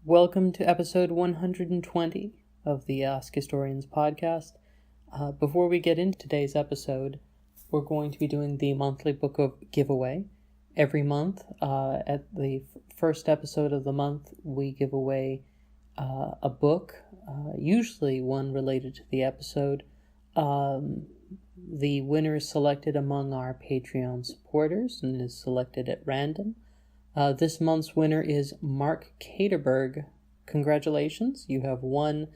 Welcome to episode 120 of the Ask Historians podcast. Before we get into today's episode, we're going to be doing the monthly book of giveaway. Every month, at the first episode of the month, we give away a book, usually one related to the episode. The winner is selected among our Patreon supporters and is selected at random. This month's winner is Mark Caterberg. Congratulations, you have won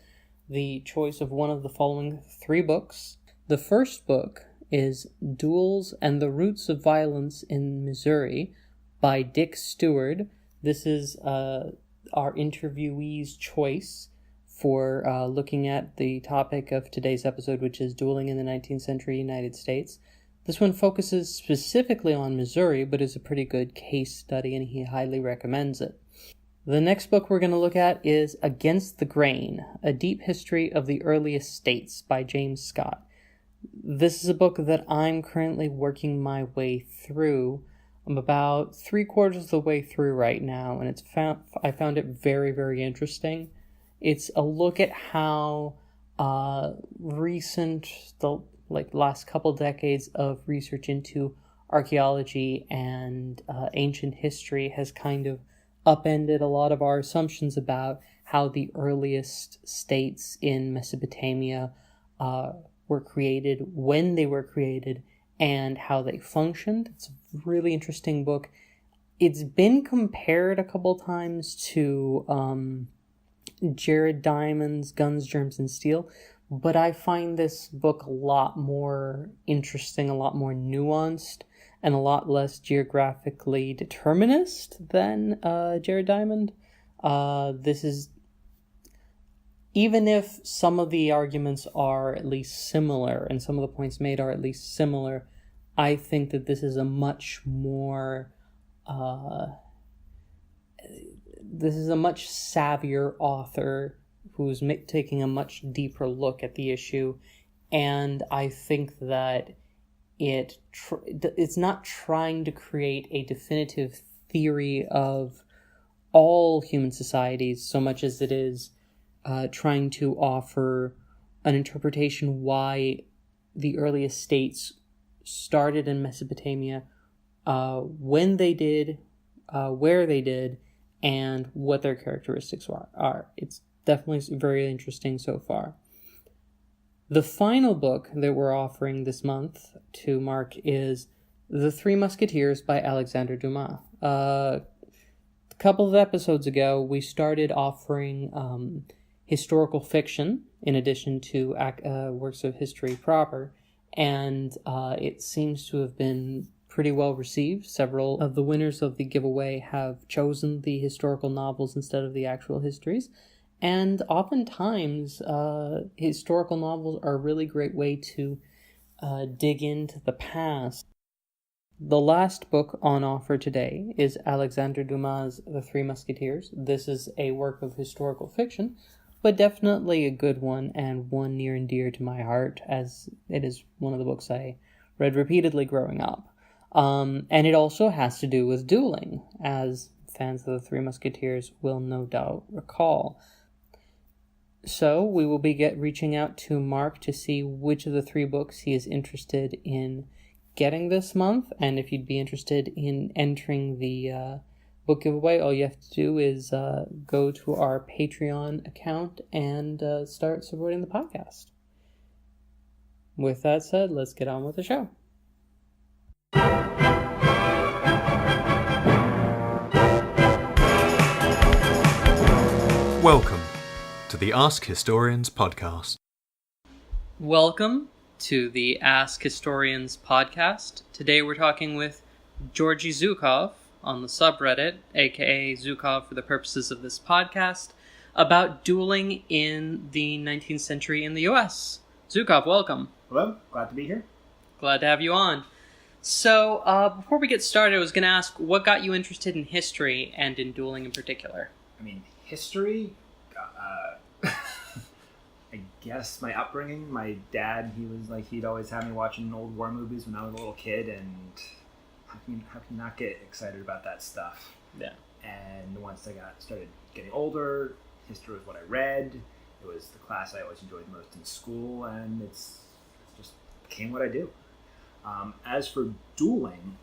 the choice of one of the following 3 books. The first book is Duels and the Roots of Violence in Missouri by Dick Stewart. This is our interviewee's choice for looking at the topic of today's episode, which is dueling in the 19th century United States. This one focuses specifically on Missouri, but is a pretty good case study, and he highly recommends it. The next book we're going to look at is Against the Grain, A Deep History of the Earliest States by James Scott. This is a book that I'm currently working my way through. I'm about 3/4 of the way through right now, and I found it very, very interesting. It's a look at how the last couple decades of research into archaeology and ancient history has kind of upended a lot of our assumptions about how the earliest states in Mesopotamia were created, when they were created, and how they functioned. It's a really interesting book. It's been compared a couple times to Jared Diamond's Guns, Germs, and Steel, but I find this book a lot more interesting, a lot more nuanced, and a lot less geographically determinist than Jared Diamond. This is, even if some of the arguments are at least similar, and some of the points made are at least similar, I think that this is a much more, this is a much savvier author who's taking a much deeper look at the issue, and I think that it's not trying to create a definitive theory of all human societies so much as it is trying to offer an interpretation why the earliest states started in Mesopotamia, when they did, where they did, and what their characteristics are. It's definitely very interesting so far. The final book that we're offering this month to Mark is The Three Musketeers by Alexandre Dumas. A couple of episodes ago, we started offering historical fiction in addition to works of history proper, and it seems to have been pretty well received. Several of the winners of the giveaway have chosen the historical novels instead of the actual histories. And oftentimes, historical novels are a really great way to dig into the past. The last book on offer today is Alexandre Dumas' The Three Musketeers. This is a work of historical fiction, but definitely a good one, and one near and dear to my heart, as it is one of the books I read repeatedly growing up. And it also has to do with dueling, as fans of The Three Musketeers will no doubt recall. So we will be reaching out to Mark to see which of the 3 books he is interested in getting this month, and if you'd be interested in entering the book giveaway, all you have to do is go to our Patreon account and start supporting the podcast. With that said, let's get on with the show. Welcome to the Ask Historians podcast. Welcome to the Ask Historians podcast. Today we're talking with Georgy Zukov on the subreddit, aka Zukov for the purposes of this podcast, about dueling in the 19th century in the US. Zukov, welcome. Hello, glad to be here. Glad to have you on. So, before we get started, I was going to ask, what got you interested in history and in dueling in particular? I mean, history, I guess my upbringing, my dad, he'd always have me watching old war movies when I was a little kid, and how can you not get excited about that stuff? Yeah. And once I started getting older, history was what I read. It was the class I always enjoyed most in school, and it's just became what I do. As for dueling,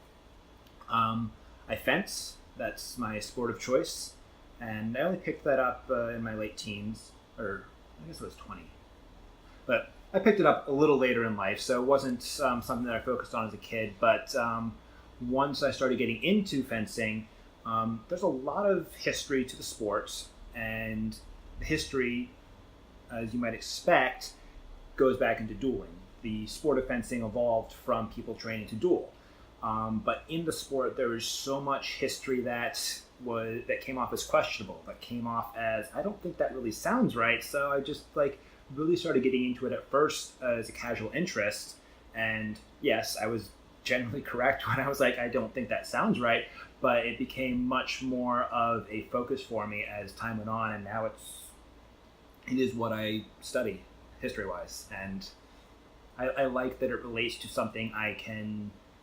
I fence. That's my sport of choice. And I only picked that up in my late teens, or I guess it was 20. But I picked it up a little later in life, so it wasn't something that I focused on as a kid. But once I started getting into fencing, there's a lot of history to the sport, and the history, as you might expect, goes back into dueling. The sport of fencing evolved from people training to duel. But in the sport, there is so much history that came off as questionable, that came off as, I don't think that really sounds right. So I just really started getting into it at first as a casual interest. And yes, I was generally correct when I was like, I don't think that sounds right. But it became much more of a focus for me as time went on. And now it is what I study history-wise. And I like that it relates to something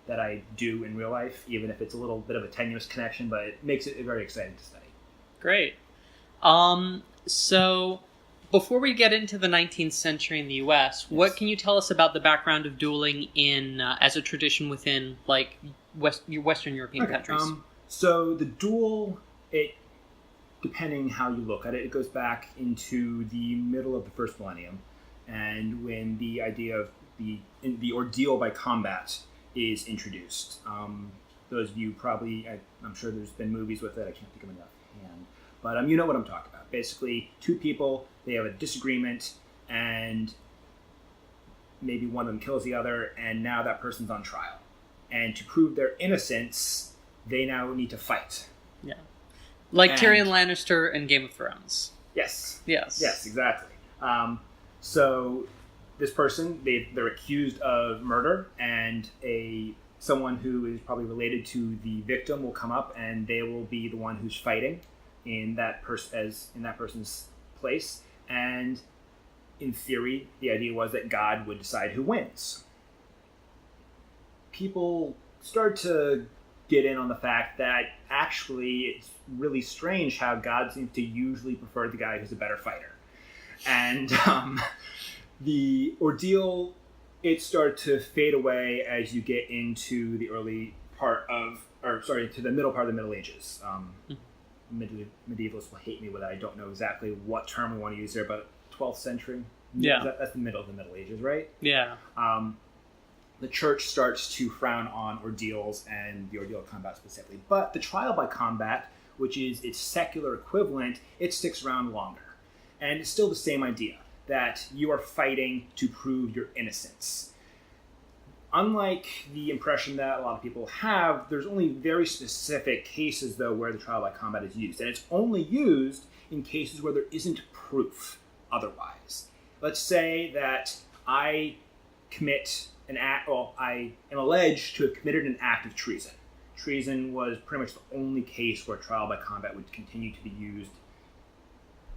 that I do in real life, even if it's a little bit of a tenuous connection, but it makes it very exciting to study. Great. So before we get into the 19th century in the U.S., what can you tell us about the background of dueling as a tradition within Western European countries? So the duel, depending how you look at it, it goes back into the middle of the first millennium, and when the idea of the ordeal by combat is introduced. Those of you probably, I'm sure there's been movies with it, I can't think of enough offhand, but you know what I'm talking about. Basically, two people, they have a disagreement, and maybe one of them kills the other, and now that person's on trial. And to prove their innocence, they now need to fight. Yeah. Like Tyrion Lannister in Game of Thrones. Yes. Yes. Yes, exactly. So this person, they're accused of murder, and someone who is probably related to the victim will come up, and they will be the one who's fighting in that person's place. And in theory, the idea was that God would decide who wins. People start to get in on the fact that actually it's really strange how God seems to usually prefer the guy who's a better fighter. And the ordeal, it started to fade away as you get into the to the middle part of the Middle Ages. Medievalists will hate me with it. I don't know exactly what term we want to use there, but 12th century? Yeah. That's the middle of the Middle Ages, right? Yeah. The church starts to frown on ordeals and the ordeal of combat specifically. But the trial by combat, which is its secular equivalent, it sticks around longer. And it's still the same idea, that you are fighting to prove your innocence. Unlike the impression that a lot of people have, there's only very specific cases, though, where the trial by combat is used. And it's only used in cases where there isn't proof otherwise. Let's say that I commit an act, I am alleged to have committed an act of treason. Treason was pretty much the only case where trial by combat would continue to be used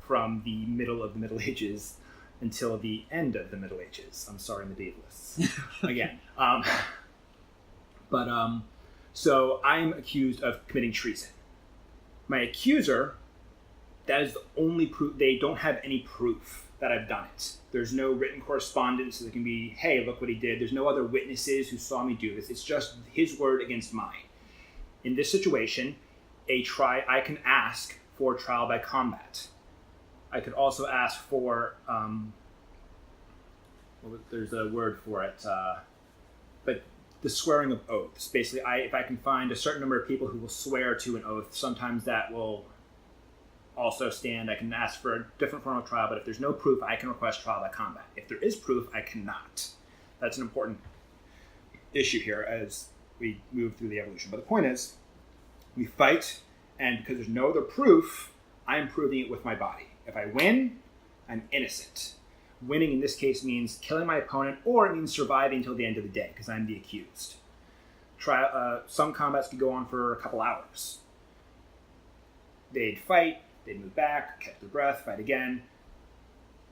from the middle of the Middle Ages until the end of the Middle Ages. I'm sorry, medievalists. Again. So I'm accused of committing treason. My accuser, that is the only proof. They don't have any proof that I've done it. There's no written correspondence that can be, hey, look what he did. There's no other witnesses who saw me do this. It's just his word against mine. In this situation, I can ask for trial by combat. I could also ask for, there's a word for it, but the swearing of oaths. Basically, if I can find a certain number of people who will swear to an oath, sometimes that will also stand. I can ask for a different form of trial, but if there's no proof, I can request trial by combat. If there is proof, I cannot. That's an important issue here as we move through the evolution. But the point is, we fight, and because there's no other proof, I'm proving it with my body. If I win, I'm innocent. Winning in this case means killing my opponent, or it means surviving until the end of the day, because I'm the accused. Some combats could go on for a couple hours. They'd fight, they'd move back, catch their breath, fight again.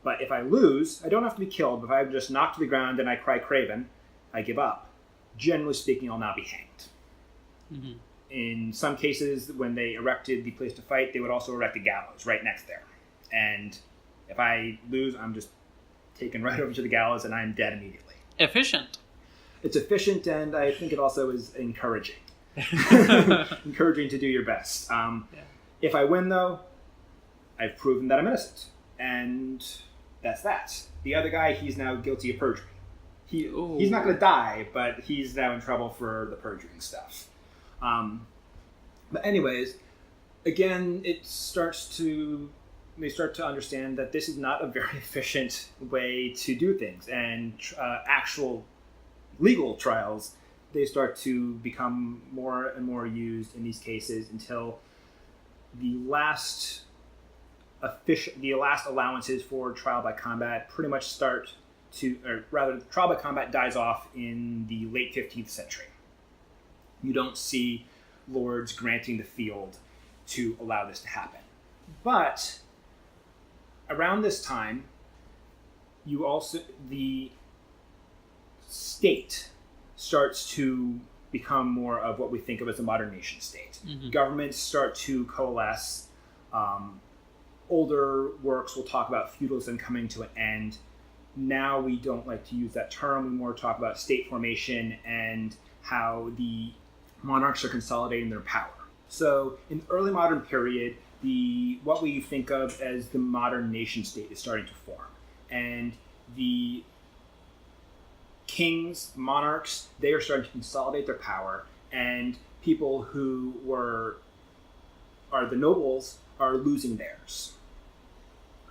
But if I lose, I don't have to be killed, but if I'm just knocked to the ground and I cry craven, I give up. Generally speaking, I'll not be hanged. Mm-hmm. in some cases, when they erected the place to fight, they would also erect a gallows right next there. And if I lose, I'm just taken right over to the gallows and I'm dead immediately. Efficient. It's efficient, and I think it also is encouraging. Encouraging to do your best. If I win, though, I've proven that I'm innocent. And that's that. The other guy, he's now guilty of perjury. He's not going to die, but he's now in trouble for the perjuring stuff. But anyways, again, they start to understand that this is not a very efficient way to do things. And actual legal trials, they start to become more and more used in these cases until the last allowances for trial by combat pretty much trial by combat dies off in the late 15th century. You don't see lords granting the field to allow this to happen. But around this time, the state starts to become more of what we think of as a modern nation state. Mm-hmm. Governments start to coalesce. Older works will talk about feudalism coming to an end. Now we don't like to use that term. We more talk about state formation and how the monarchs are consolidating their power. So in the early modern period, what we think of as the modern nation state is starting to form. And the kings, monarchs, they are starting to consolidate their power, and people who are the nobles are losing theirs.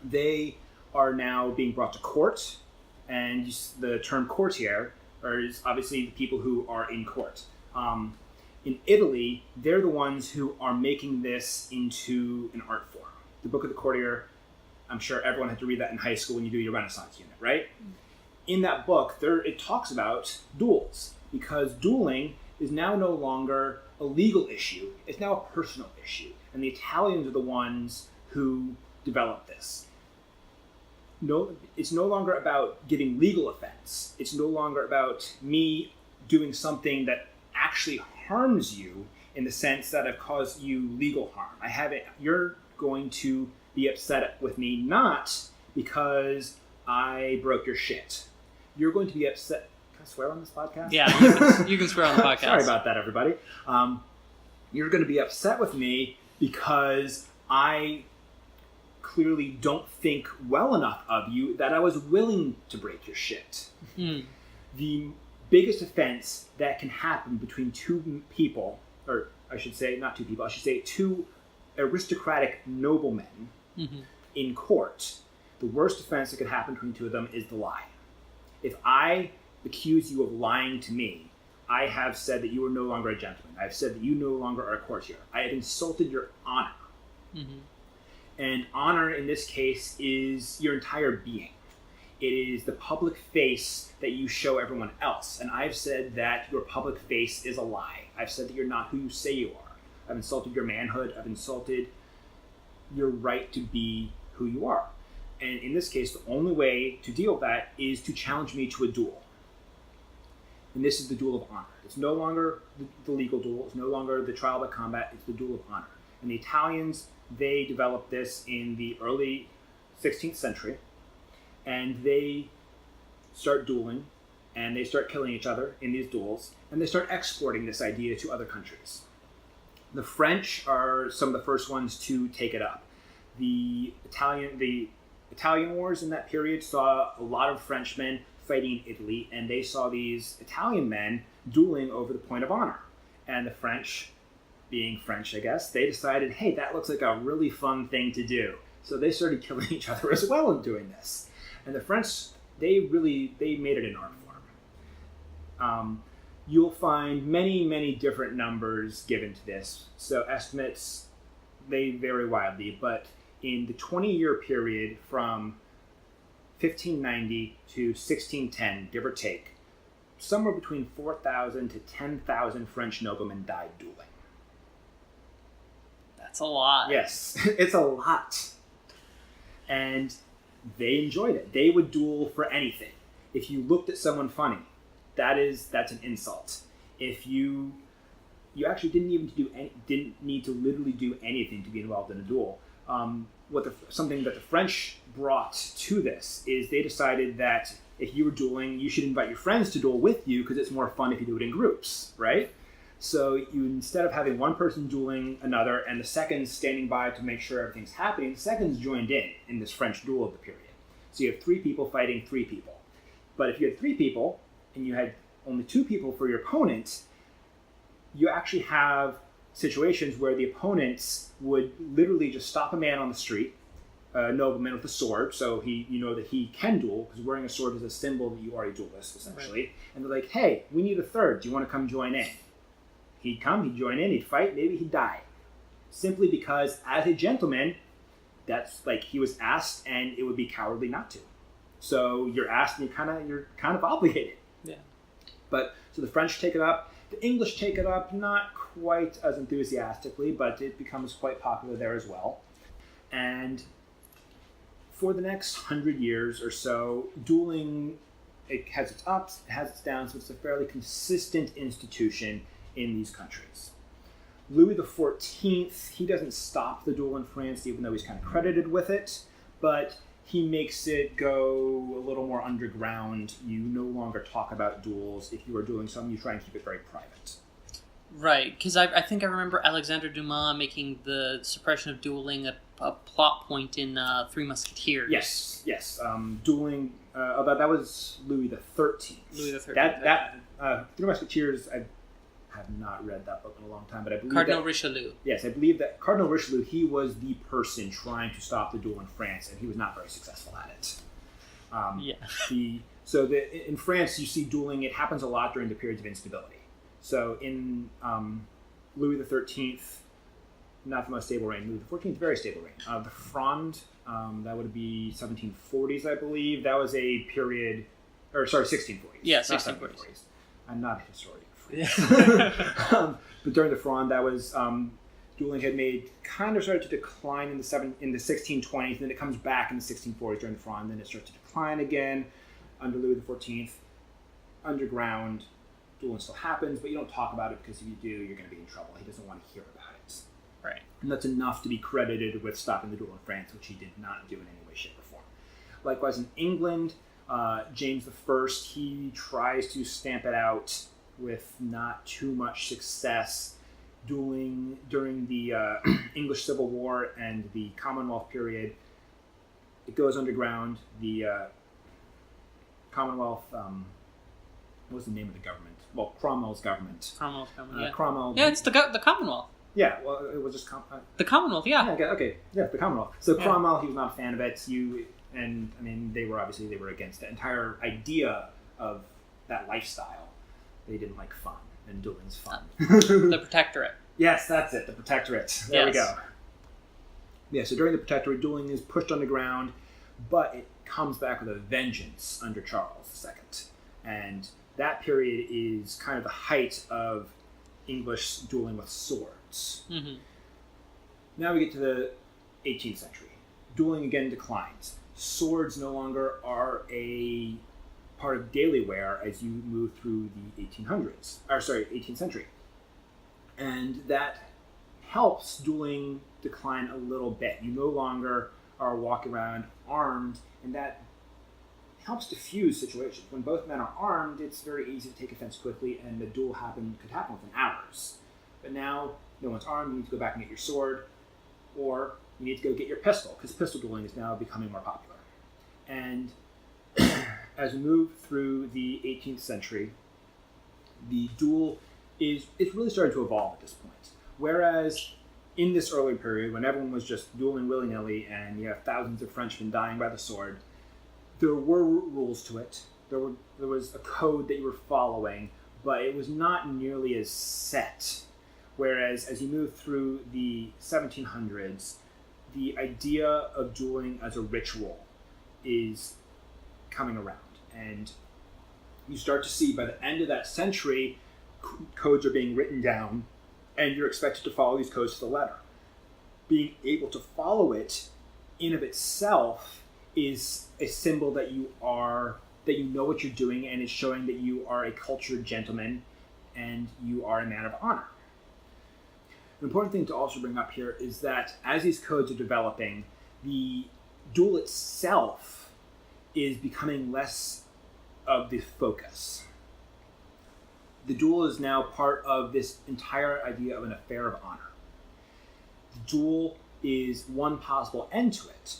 They are now being brought to court, and the term courtier is obviously the people who are in court. In Italy, they're the ones who are making this into an art form. The Book of the Courtier, I'm sure everyone had to read that in high school when you do your Renaissance unit, right? In that book, it talks about duels, because dueling is now no longer a legal issue. It's now a personal issue. And the Italians are the ones who developed this. It's no longer about getting legal offense. It's no longer about me doing something that actually harms you in the sense that I've caused you legal harm. You're going to be upset with me not because I broke your shit. You're going to be upset. Can I swear on this podcast? Yeah, you can swear on the podcast. Sorry about that, everybody. You're going to be upset with me because I clearly don't think well enough of you that I was willing to break your shit. Mm-hmm. The biggest offense that can happen between two people, or I should say not two people, I should say two aristocratic noblemen in court, the worst offense that could happen between two of them is the lie. If I accuse you of lying to me, I have said that you are no longer a gentleman. I've said that you no longer are a courtier. I have insulted your honor. Mm-hmm. And honor in this case is your entire being. It is the public face that you show everyone else. And I've said that your public face is a lie. I've said that you're not who you say you are. I've insulted your manhood. I've insulted your right to be who you are. And in this case, the only way to deal with that is to challenge me to a duel. And this is the duel of honor. It's no longer the legal duel. It's no longer the trial by combat. It's the duel of honor. And the Italians, they developed this in the early 16th century. And they start dueling, and they start killing each other in these duels, and they start exporting this idea to other countries. The French are some of the first ones to take it up. The Italian wars in that period saw a lot of Frenchmen fighting in Italy, and they saw these Italian men dueling over the point of honor. And the French, being French, I guess, they decided, hey, that looks like a really fun thing to do. So they started killing each other as well in doing this. And the French, they made it an art form. You'll find many, many different numbers given to this. So estimates, they vary widely. But in the 20-year period from 1590 to 1610, give or take, somewhere between 4,000 to 10,000 French noblemen died dueling. That's a lot. Yes, it's a lot. And they enjoyed it. They would duel for anything. If you looked at someone funny, that's an insult. If you you actually didn't need to literally do anything to be involved in a duel. Something that the French brought to this is they decided that if you were dueling, you should invite your friends to duel with you because it's more fun if you do it in groups, right? So you, instead of having one person dueling another and the seconds standing by to make sure everything's happening, the seconds joined in this French duel of the period. So you have 3 people fighting 3 people. But if you had 3 people and you had only 2 people for your opponent, you actually have situations where the opponents would literally just stop a man on the street, a nobleman with a sword, so you know that he can duel, because wearing a sword is a symbol that you are a duelist, essentially. Right. And they're like, hey, we need a third. Do you want to come join in? He'd come, he'd join in, he'd fight, maybe he'd die. Simply because, as a gentleman, that's like he was asked, and it would be cowardly not to. So you're asked, and you're kind of obligated. Yeah. But so the French take it up. The English take it up, not quite as enthusiastically, but it becomes quite popular there as well. And for the next 100 years or so, dueling, it has its ups, it has its downs, so it's a fairly consistent institution in these countries. Louis XIV, he doesn't stop the duel in France, even though he's kind of credited with it, but he makes it go a little more underground. You no longer talk about duels. If you are doing something, you try and keep it very private. Right, because I think I remember Alexandre Dumas making the suppression of dueling a plot point in Three Musketeers. Yes. Dueling, that was Louis XIII. Louis XIII. Three Musketeers, I have not read that book in a long time, but I believe Cardinal Richelieu. Yes, I believe that Cardinal Richelieu, he was the person trying to stop the duel in France, and he was not very successful at it. In France, you see dueling, it happens a lot during the periods of instability. So in Louis XIII, not the most stable reign, Louis XIV, very stable reign. The Fronde, that would be 1740s, I believe. That was a period, 1640s. Yeah, 1640s. I'm not a historian. But during the Fronde, that was dueling had started to decline in the 1620s, and then it comes back in the 1640s during the Fronde, then it starts to decline again under Louis XIV. Underground, dueling still happens, but you don't talk about it because if you do, you're going to be in trouble. He doesn't want to hear about it. Right. And that's enough to be credited with stopping the duel in France, which he did not do in any way, shape, or form. Likewise, in England, James I, he tries to stamp it out with not too much success. Dueling during the English Civil War and the Commonwealth period, it goes underground. The Commonwealth, what was the name of the government? Well, Cromwell's government. Cromwell's government, yeah. Cromwell. Yeah, it's the Commonwealth. Yeah, well, it was just... the Commonwealth, yeah. Okay, the Commonwealth. So yeah. Cromwell, he was not a fan of it. They were against the entire idea of that lifestyle. They didn't like fun, and dueling's fun. The Protectorate. Yes, that's it, the Protectorate. There we go. Yeah, so during the Protectorate, dueling is pushed underground, but it comes back with a vengeance under Charles II. And that period is kind of the height of English dueling with swords. Mm-hmm. Now we get to the 18th century. Dueling again declines. Swords no longer are a part of daily wear as you move through the 18th century. And that helps dueling decline a little bit. You no longer are walking around armed, and that helps diffuse situations. When both men are armed, it's very easy to take offense quickly, and the duel could happen within hours. But now, no one's armed, you need to go back and get your sword, or you need to go get your pistol, because pistol dueling is now becoming more popular. And as we move through the 18th century, the duel it's really starting to evolve at this point. Whereas in this early period, when everyone was just dueling willy-nilly and you have thousands of Frenchmen dying by the sword, there were rules to it. There was a code that you were following, but it was not nearly as set. Whereas as you move through the 1700s, the idea of dueling as a ritual is coming around. And you start to see by the end of that century, codes are being written down, and you're expected to follow these codes to the letter. Being able to follow it in of itself is a symbol that you know what you're doing, and it's showing that you are a cultured gentleman and you are a man of honor. An important thing to also bring up here is that as these codes are developing, the duel itself is becoming less of the focus. The duel is now part of this entire idea of an affair of honor. The duel is one possible end to it,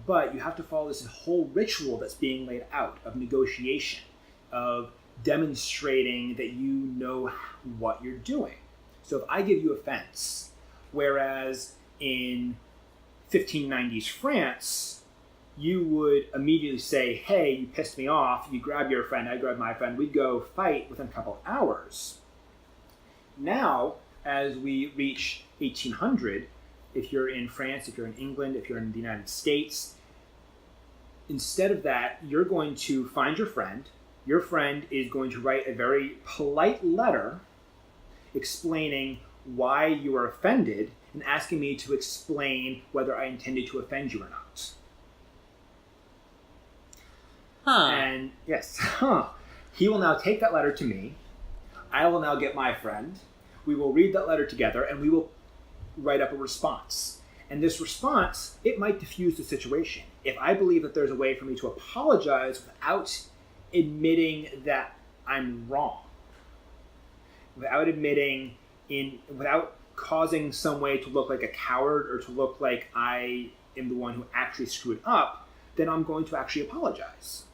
but you have to follow this whole ritual that's being laid out of negotiation, of demonstrating that you know what you're doing. So if I give you a fence, whereas in 1590s France, you would immediately say, hey, you pissed me off, you grab your friend, I grab my friend, we'd go fight within a couple of hours. Now, as we reach 1800, if you're in France, if you're in England, if you're in the United States, instead of that, you're going to find your friend. Your friend is going to write a very polite letter explaining why you are offended and asking me to explain whether I intended to offend you or not. And yes, he will now take that letter to me. I will now get my friend. We will read that letter together and we will write up a response. And this response, it might diffuse the situation. If I believe that there's a way for me to apologize without admitting that I'm wrong, without causing some way to look like a coward or to look like I am the one who actually screwed up, then I'm going to actually apologize.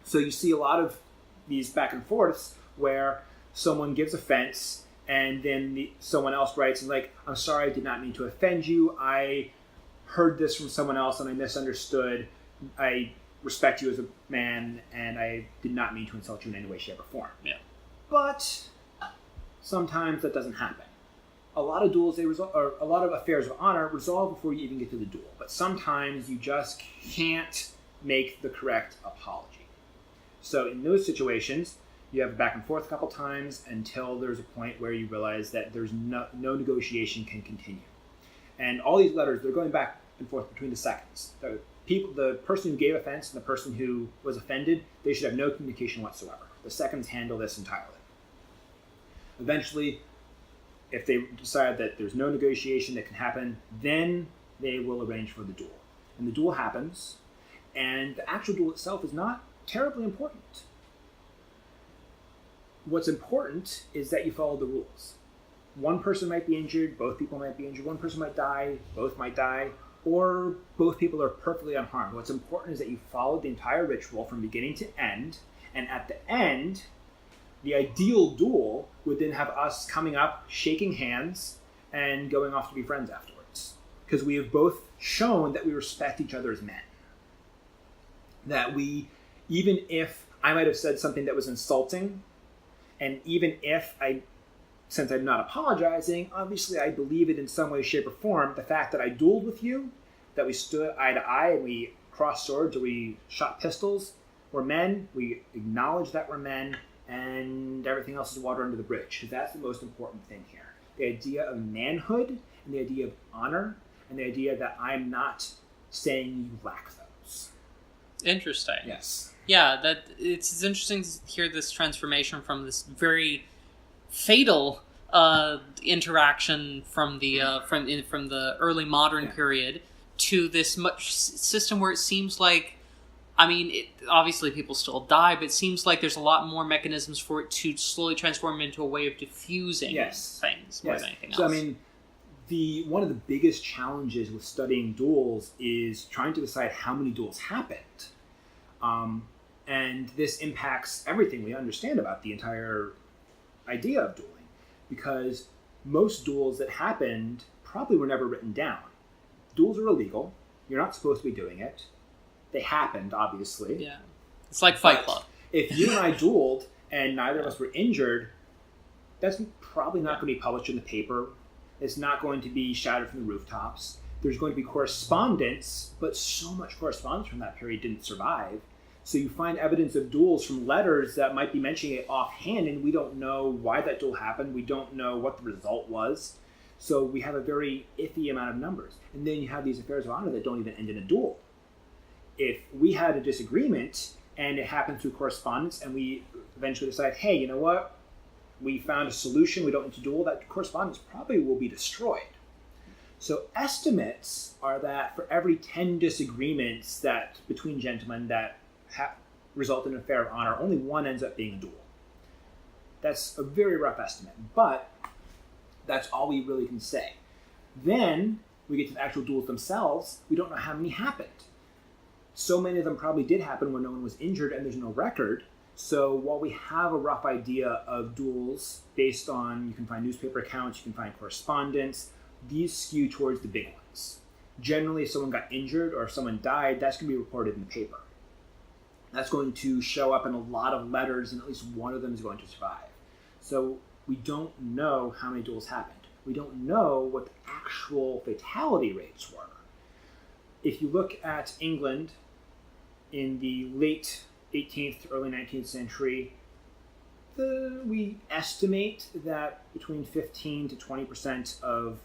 So you see a lot of these back and forths where someone gives offense and then someone else writes and like, I'm sorry, I did not mean to offend you. I heard this from someone else and I misunderstood. I respect you as a man and I did not mean to insult you in any way, shape, or form. Yeah. But sometimes that doesn't happen. A lot of duels, or a lot of affairs of honor resolve before you even get to the duel. But sometimes you just can't make the correct apology. So in those situations, you have back and forth a couple times until there's a point where you realize that there's no negotiation can continue. And all these letters, they're going back and forth between the seconds. The person who gave offense and the person who was offended, they should have no communication whatsoever. The seconds handle this entirely. Eventually, if they decide that there's no negotiation that can happen, then they will arrange for the duel. And the duel happens, and the actual duel itself is not terribly important. What's important is that you follow the rules. One person might be injured, both people might be injured, one person might die, both might die, or both people are perfectly unharmed. What's important is that you follow the entire ritual from beginning to end, and at the end, the ideal duel would then have us coming up, shaking hands, and going off to be friends afterwards. Because we have both shown that we respect each other as men. That we, even if I might have said something that was insulting, and even if since I'm not apologizing, obviously I believe it in some way, shape, or form, the fact that I dueled with you, that we stood eye to eye and we crossed swords or we shot pistols, we're men, we acknowledge that we're men, and everything else is water under the bridge. Because that's the most important thing here. The idea of manhood and the idea of honor and the idea that I'm not saying you lack those. Interesting. Yes. Yeah, that it's interesting to hear this transformation from this very fatal interaction from the from the early modern period to this much system where it seems like, I mean, obviously people still die, but it seems like there's a lot more mechanisms for it to slowly transform into a way of diffusing things more than anything else. So, I mean, one of the biggest challenges with studying duels is trying to decide how many duels happened. And this impacts everything we understand about the entire idea of dueling, because most duels that happened probably were never written down. Duels are illegal. You're not supposed to be doing it. They happened, obviously. Yeah. It's like Fight Club. If you and I dueled and neither of us were injured, that's probably not going to be published in the paper. It's not going to be shouted from the rooftops. There's going to be correspondence, but so much correspondence from that period didn't survive. So you find evidence of duels from letters that might be mentioning it offhand, and we don't know why that duel happened. We don't know what the result was. So we have a very iffy amount of numbers. And then you have these affairs of honor that don't even end in a duel. If we had a disagreement and it happened through correspondence and we eventually decide, hey, you know what? we found a solution, we don't need to duel, that correspondence probably will be destroyed. So estimates are that for every 10 disagreements that between gentlemen that result in an affair of honor, only one ends up being a duel. That's a very rough estimate, but that's all we really can say. Then we get to the actual duels themselves. We don't know how many happened. So many of them probably did happen when no one was injured and there's no record. So while we have a rough idea of duels based on, you can find newspaper accounts, you can find correspondence, these skew towards the big ones. Generally, if someone got injured or if someone died, that's going to be reported in the paper. That's going to show up in a lot of letters, and at least one of them is going to survive. So we don't know how many duels happened. We don't know what the actual fatality rates were. If you look at England in the late 18th to early 19th century, we estimate that between 15 to 20% of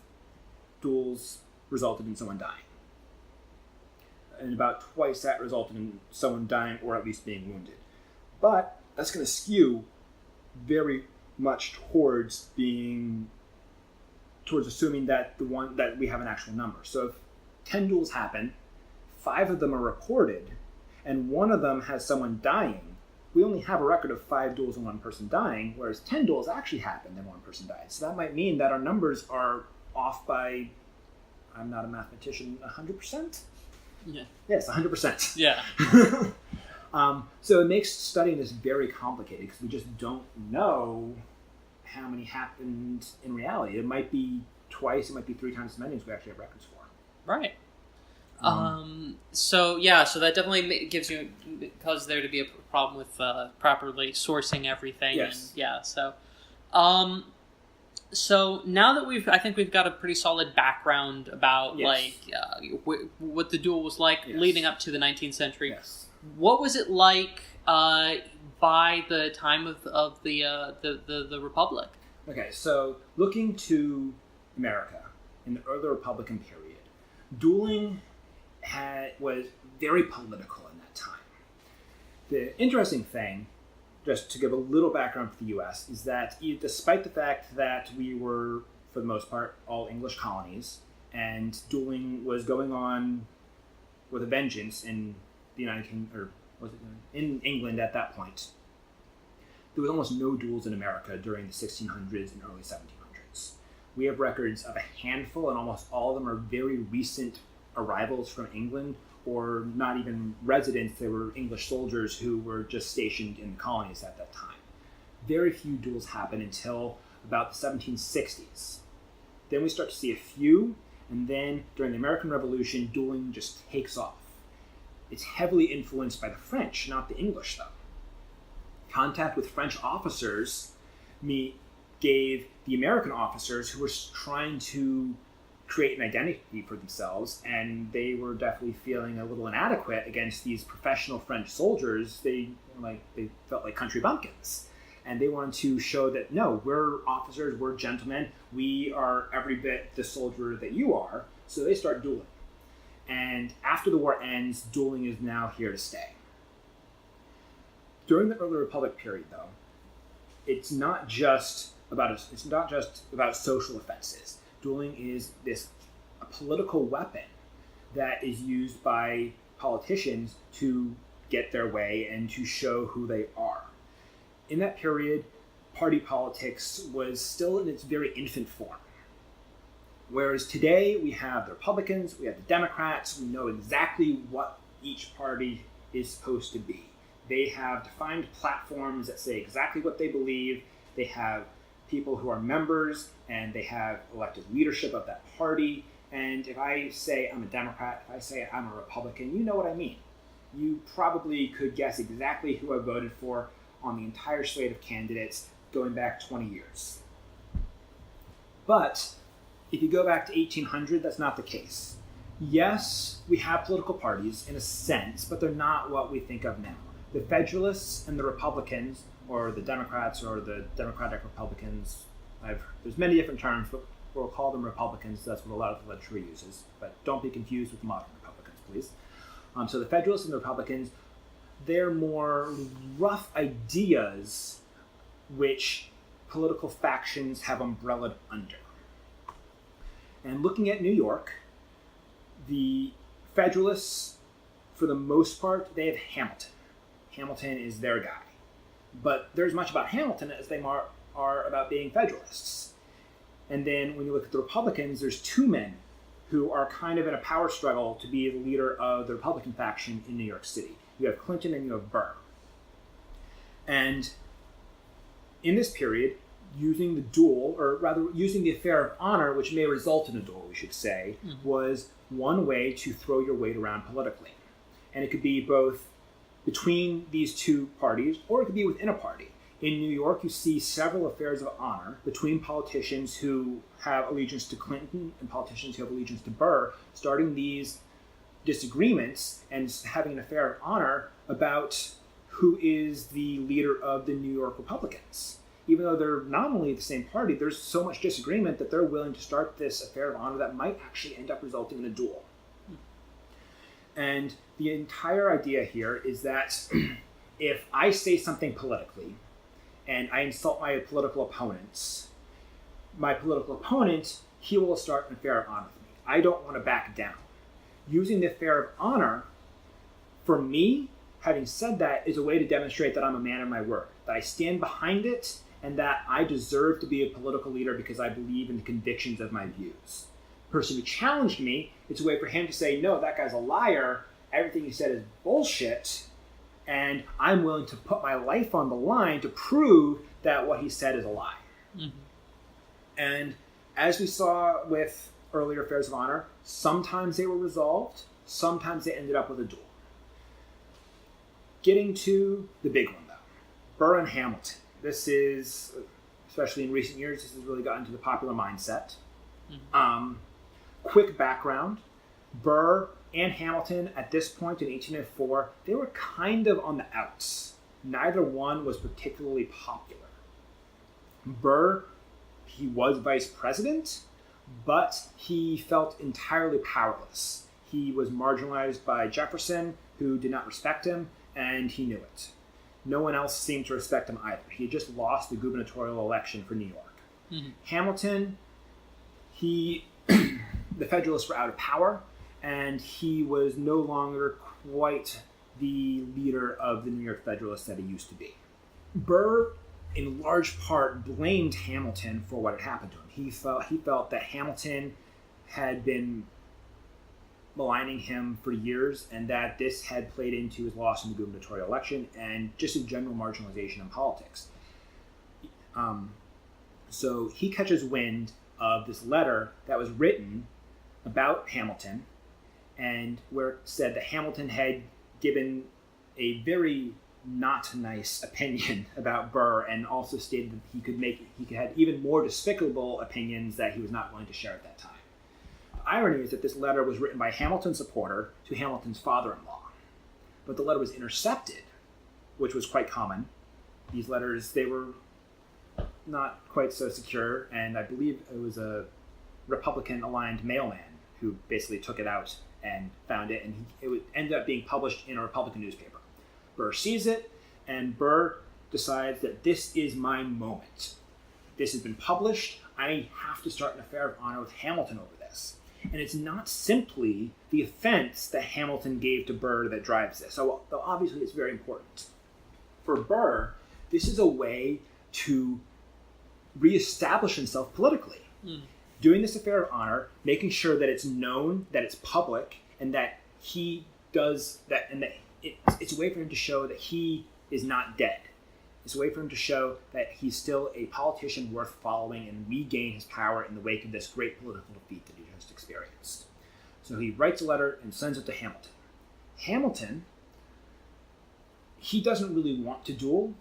duels resulted in someone dying. And about twice that resulted in someone dying or at least being wounded. But that's going to skew very much towards assuming that we have an actual number. So if 10 duels happen, 5 of them are reported, and 1 of them has someone dying, we only have a record of 5 duels and 1 person dying, whereas 10 duels actually happened and 1 person died. So that might mean that our numbers are off by, I'm not a mathematician, 100%? Yeah. Yes, 100%. Yeah. So it makes studying this very complicated because we just don't know how many happened in reality. It might be twice, it might be 3 times as many as we actually have records for. Right. So that definitely causes there to be a problem with properly sourcing everything. Yes. And yeah. So now that I think we've got a pretty solid background about what the duel was like leading up to the 19th century. Yes. What was it like by the time of the Republic? Okay, so looking to America in the early Republican period, dueling was very political in that time. The interesting thing, just to give a little background for the U.S., is that despite the fact that we were, for the most part, all English colonies, and dueling was going on with a vengeance in the United Kingdom, or was it in England at that point, there was almost no duels in America during the 1600s and early 1700s. We have records of a handful, and almost all of them are very recent arrivals from England, or not even residents. They were English soldiers who were just stationed in the colonies at that time. Very few duels happen until about the 1760s. Then we start to see a few, and then during the American Revolution, dueling just takes off. It's heavily influenced by the French, not the English, though. Contact with French officers gave the American officers who were trying to create an identity for themselves, and they were definitely feeling a little inadequate against these professional French soldiers. They felt like country bumpkins, and they wanted to show that, no, we're officers, we're gentlemen, we are every bit the soldier that you are. So they start dueling. And after the war ends, dueling is now here to stay. During the early Republic period, though, it's not just about social offenses. Dueling is a political weapon that is used by politicians to get their way and to show who they are. In that period, party politics was still in its very infant form. Whereas today we have the Republicans, we have the Democrats, we know exactly what each party is supposed to be. They have defined platforms that say exactly what they believe. They have people who are members, and they have elected leadership of that party. And if I say I'm a Democrat, if I say I'm a Republican, you know what I mean. You probably could guess exactly who I voted for on the entire slate of candidates going back 20 years. But if you go back to 1800, that's not the case. Yes, we have political parties in a sense, but they're not what we think of now. The Federalists and the Republicans, or the Democrats, or the Democratic Republicans, there's many different terms, but we'll call them Republicans. That's what a lot of the literature uses. But don't be confused with modern Republicans, please. So the Federalists and the Republicans, they're more rough ideas which political factions have umbrellaed under. And looking at New York, the Federalists, for the most part, they have Hamilton. Hamilton is their guy. But they're as much about Hamilton as they are about being Federalists. And then when you look at the Republicans, there's two men who are kind of in a power struggle to be the leader of the Republican faction in New York City. You have Clinton and you have Burr. And in this period, using the duel, or rather using the affair of honor, which may result in a duel, we should say, was one way to throw your weight around politically. And it could be both between these two parties, or it could be within a party. In New York, you see several affairs of honor between politicians who have allegiance to Clinton and politicians who have allegiance to Burr, starting these disagreements and having an affair of honor about who is the leader of the New York Republicans. Even though they're nominally the same party, there's so much disagreement that they're willing to start this affair of honor that might actually end up resulting in a duel. And the entire idea here is that if I say something politically and I insult my political opponent, he will start an affair of honor with me. I don't want to back down. Using the affair of honor, for me, having said that, is a way to demonstrate that I'm a man of my word, that I stand behind it, and that I deserve to be a political leader because I believe in the convictions of my views. The person who challenged me, it's a way for him to say, no, that guy's a liar, everything he said is bullshit, and I'm willing to put my life on the line to prove that what he said is a lie. Mm-hmm. And as we saw with earlier affairs of honor, sometimes they were resolved, sometimes they ended up with a duel. Getting to the big one, though, Burr and Hamilton. This is, especially in recent years, this has really gotten to the popular mindset. Mm-hmm. Quick background, Burr and Hamilton at this point in 1804, they were kind of on the outs. Neither one was particularly popular. Burr, he was vice president, but he felt entirely powerless. He was marginalized by Jefferson, who did not respect him, and he knew it. No one else seemed to respect him either. He had just lost the gubernatorial election for New York. Mm-hmm. Hamilton, the Federalists were out of power, and he was no longer quite the leader of the New York Federalists that he used to be. Burr, in large part, blamed Hamilton for what had happened to him. He felt that Hamilton had been maligning him for years, and that this had played into his loss in the gubernatorial election and just a general marginalization in politics. So he catches wind of this letter that was written about Hamilton, and where it said that Hamilton had given a very not nice opinion about Burr, and also stated that he could have even more despicable opinions that he was not willing to share at that time. The irony is that this letter was written by a Hamilton supporter to Hamilton's father-in-law, but the letter was intercepted, which was quite common. These letters, they were not quite so secure, and I believe it was a Republican-aligned mailman who basically took it out and found it, and it ended up being published in a Republican newspaper. Burr sees it, and Burr decides that this is my moment. This has been published. I have to start an affair of honor with Hamilton over this. And it's not simply the offense that Hamilton gave to Burr that drives this. So obviously it's very important. For Burr, this is a way to reestablish himself politically. Doing this affair of honor, making sure that it's known, that it's public, and that he does that, and that it's a way for him to show that he is not dead. It's a way for him to show that he's still a politician worth following and regain his power in the wake of this great political defeat that he just experienced. So he writes a letter and sends it to Hamilton. Hamilton, he doesn't really want to duel,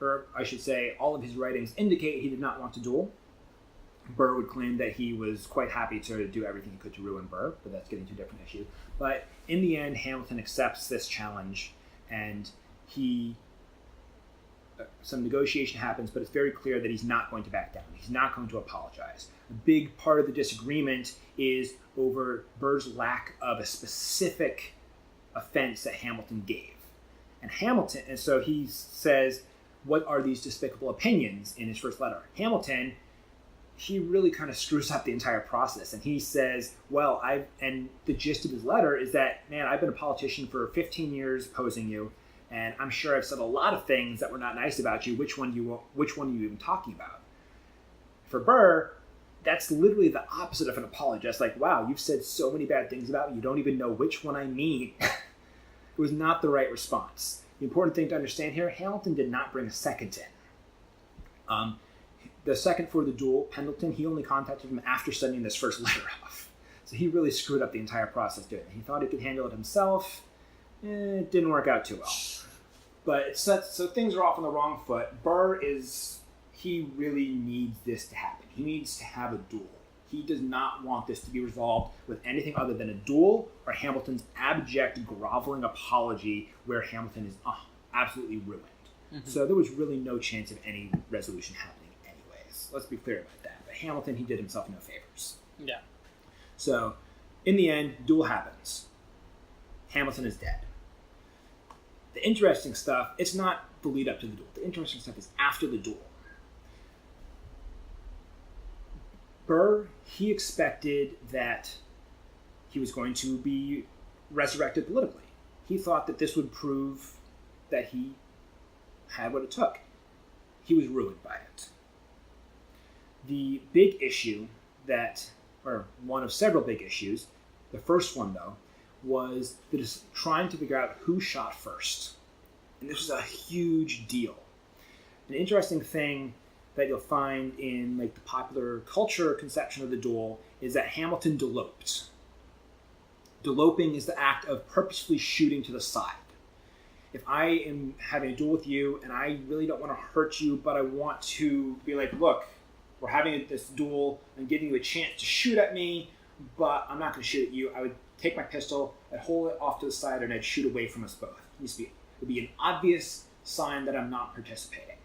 or I should say all of his writings indicate he did not want to duel. Burr would claim that he was quite happy to do everything he could to ruin Burr, but that's getting to a different issue. But in the end, Hamilton accepts this challenge, and some negotiation happens, but it's very clear that he's not going to back down. He's not going to apologize. A big part of the disagreement is over Burr's lack of a specific offense that Hamilton gave. And so he says, what are these despicable opinions in his first letter. Hamilton, he really kind of screws up the entire process. And he says, and the gist of his letter is that, man, I've been a politician for 15 years opposing you, and I'm sure I've said a lot of things that were not nice about you. Which one are you even talking about? For Burr, that's literally the opposite of an apologist. Like, wow, you've said so many bad things about me, you don't even know which one I mean. It was not the right response. The important thing to understand here, Hamilton did not bring a second in. The second for the duel, Pendleton, he only contacted him after sending this first letter off. So he really screwed up the entire process doing it. He thought he could handle it himself. It didn't work out too well. But so things are off on the wrong foot. Burr he really needs this to happen. He needs to have a duel. He does not want this to be resolved with anything other than a duel or Hamilton's abject, groveling apology where Hamilton is absolutely ruined. Mm-hmm. So there was really no chance of any resolution happening anyways. Let's be clear about that. But Hamilton, he did himself no favors. Yeah. So, in the end, duel happens. Hamilton is dead. The interesting stuff, it's not the lead up to the duel. The interesting stuff is after the duel. Burr, he expected that he was going to be resurrected politically. He thought that this would prove that he had what it took. He was ruined by it. The big issue or one of several big issues, the first one though, was trying to figure out who shot first. And this was a huge deal. An interesting thing that you'll find in the popular culture conception of the duel is that Hamilton deloped. Deloping is the act of purposefully shooting to the side. If I am having a duel with you and I really don't want to hurt you, but I want to be like, look, we're having this duel, I'm giving you a chance to shoot at me, but I'm not going to shoot at you. I would take my pistol, I'd hold it off to the side, and I'd shoot away from us both. It would be an obvious sign that I'm not participating.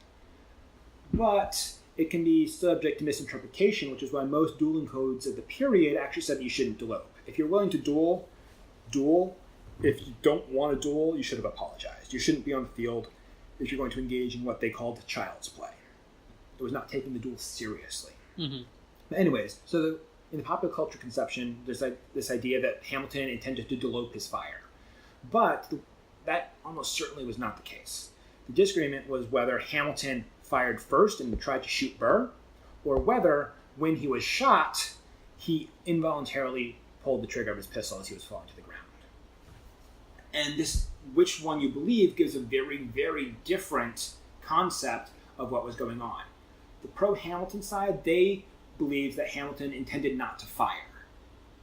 But it can be subject to misinterpretation, which is why most dueling codes of the period actually said that you shouldn't delope. If you're willing to duel. If you don't want to duel, you should have apologized. You shouldn't be on the field if you're going to engage in what they called child's play. It was not taking the duel seriously. Mm-hmm. But anyways, so in the popular culture conception, there's this idea that Hamilton intended to delope his fire. But that almost certainly was not the case. The disagreement was whether Hamilton fired first and tried to shoot Burr, or whether, when he was shot, he involuntarily pulled the trigger of his pistol as he was falling to the ground. And this, which one you believe, gives a very, very different concept of what was going on. The pro-Hamilton side, they believed that Hamilton intended not to fire.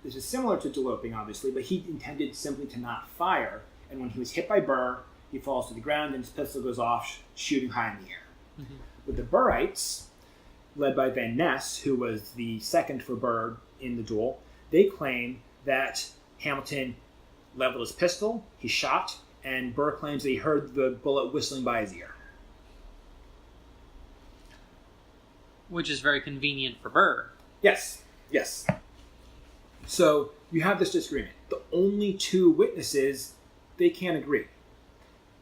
This is similar to deloping, obviously, but he intended simply to not fire, and when he was hit by Burr, he falls to the ground and his pistol goes off, shooting high in the air. Mm-hmm. With the Burrites, led by Van Ness, who was the second for Burr in the duel, they claim that Hamilton leveled his pistol, he shot, and Burr claims that he heard the bullet whistling by his ear. Which is very convenient for Burr. Yes. So you have this disagreement. The only two witnesses, they can't agree.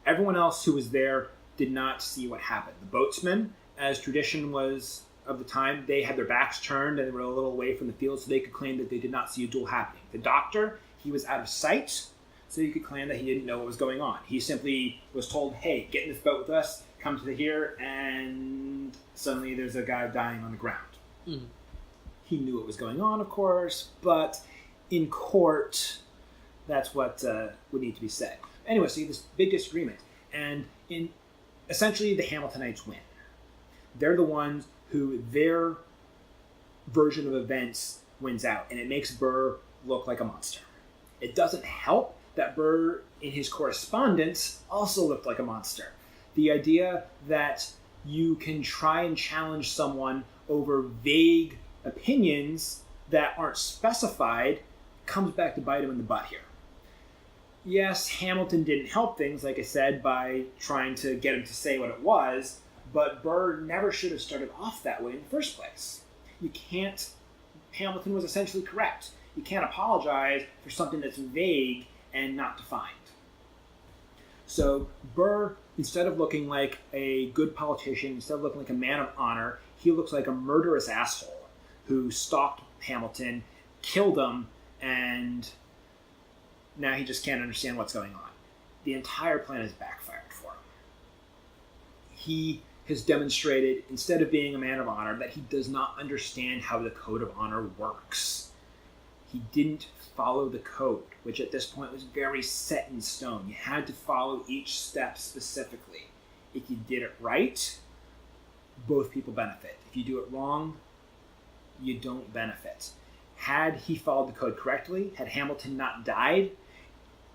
Everyone else who was there did not see what happened. The boatsmen, as tradition was of the time, they had their backs turned and they were a little away from the field, so they could claim that they did not see a duel happening. The doctor, he was out of sight, so he could claim that he didn't know what was going on. He simply was told, hey, get in this boat with us, come to here, and suddenly there's a guy dying on the ground. Mm. He knew what was going on, of course, but in court, that's what would need to be said. Anyway, so you have this big disagreement, and essentially the Hamiltonites win. They're the ones who their version of events wins out, and it makes Burr look like a monster. It doesn't help that Burr, in his correspondence, also looked like a monster. The idea that you can try and challenge someone over vague opinions that aren't specified comes back to bite him in the butt here. Yes, Hamilton didn't help things, like I said, by trying to get him to say what it was, but Burr never should have started off that way in the first place. Hamilton was essentially correct. You can't apologize for something that's vague and not defined. So Burr, instead of looking like a good politician, instead of looking like a man of honor, he looks like a murderous asshole who stalked Hamilton, killed him, and now he just can't understand what's going on. The entire plan has backfired for him. He has demonstrated, instead of being a man of honor, that he does not understand how the code of honor works. He didn't follow the code, which at this point was very set in stone. You had to follow each step specifically. If you did it right, both people benefit. If you do it wrong, you don't benefit. Had he followed the code correctly, had Hamilton not died,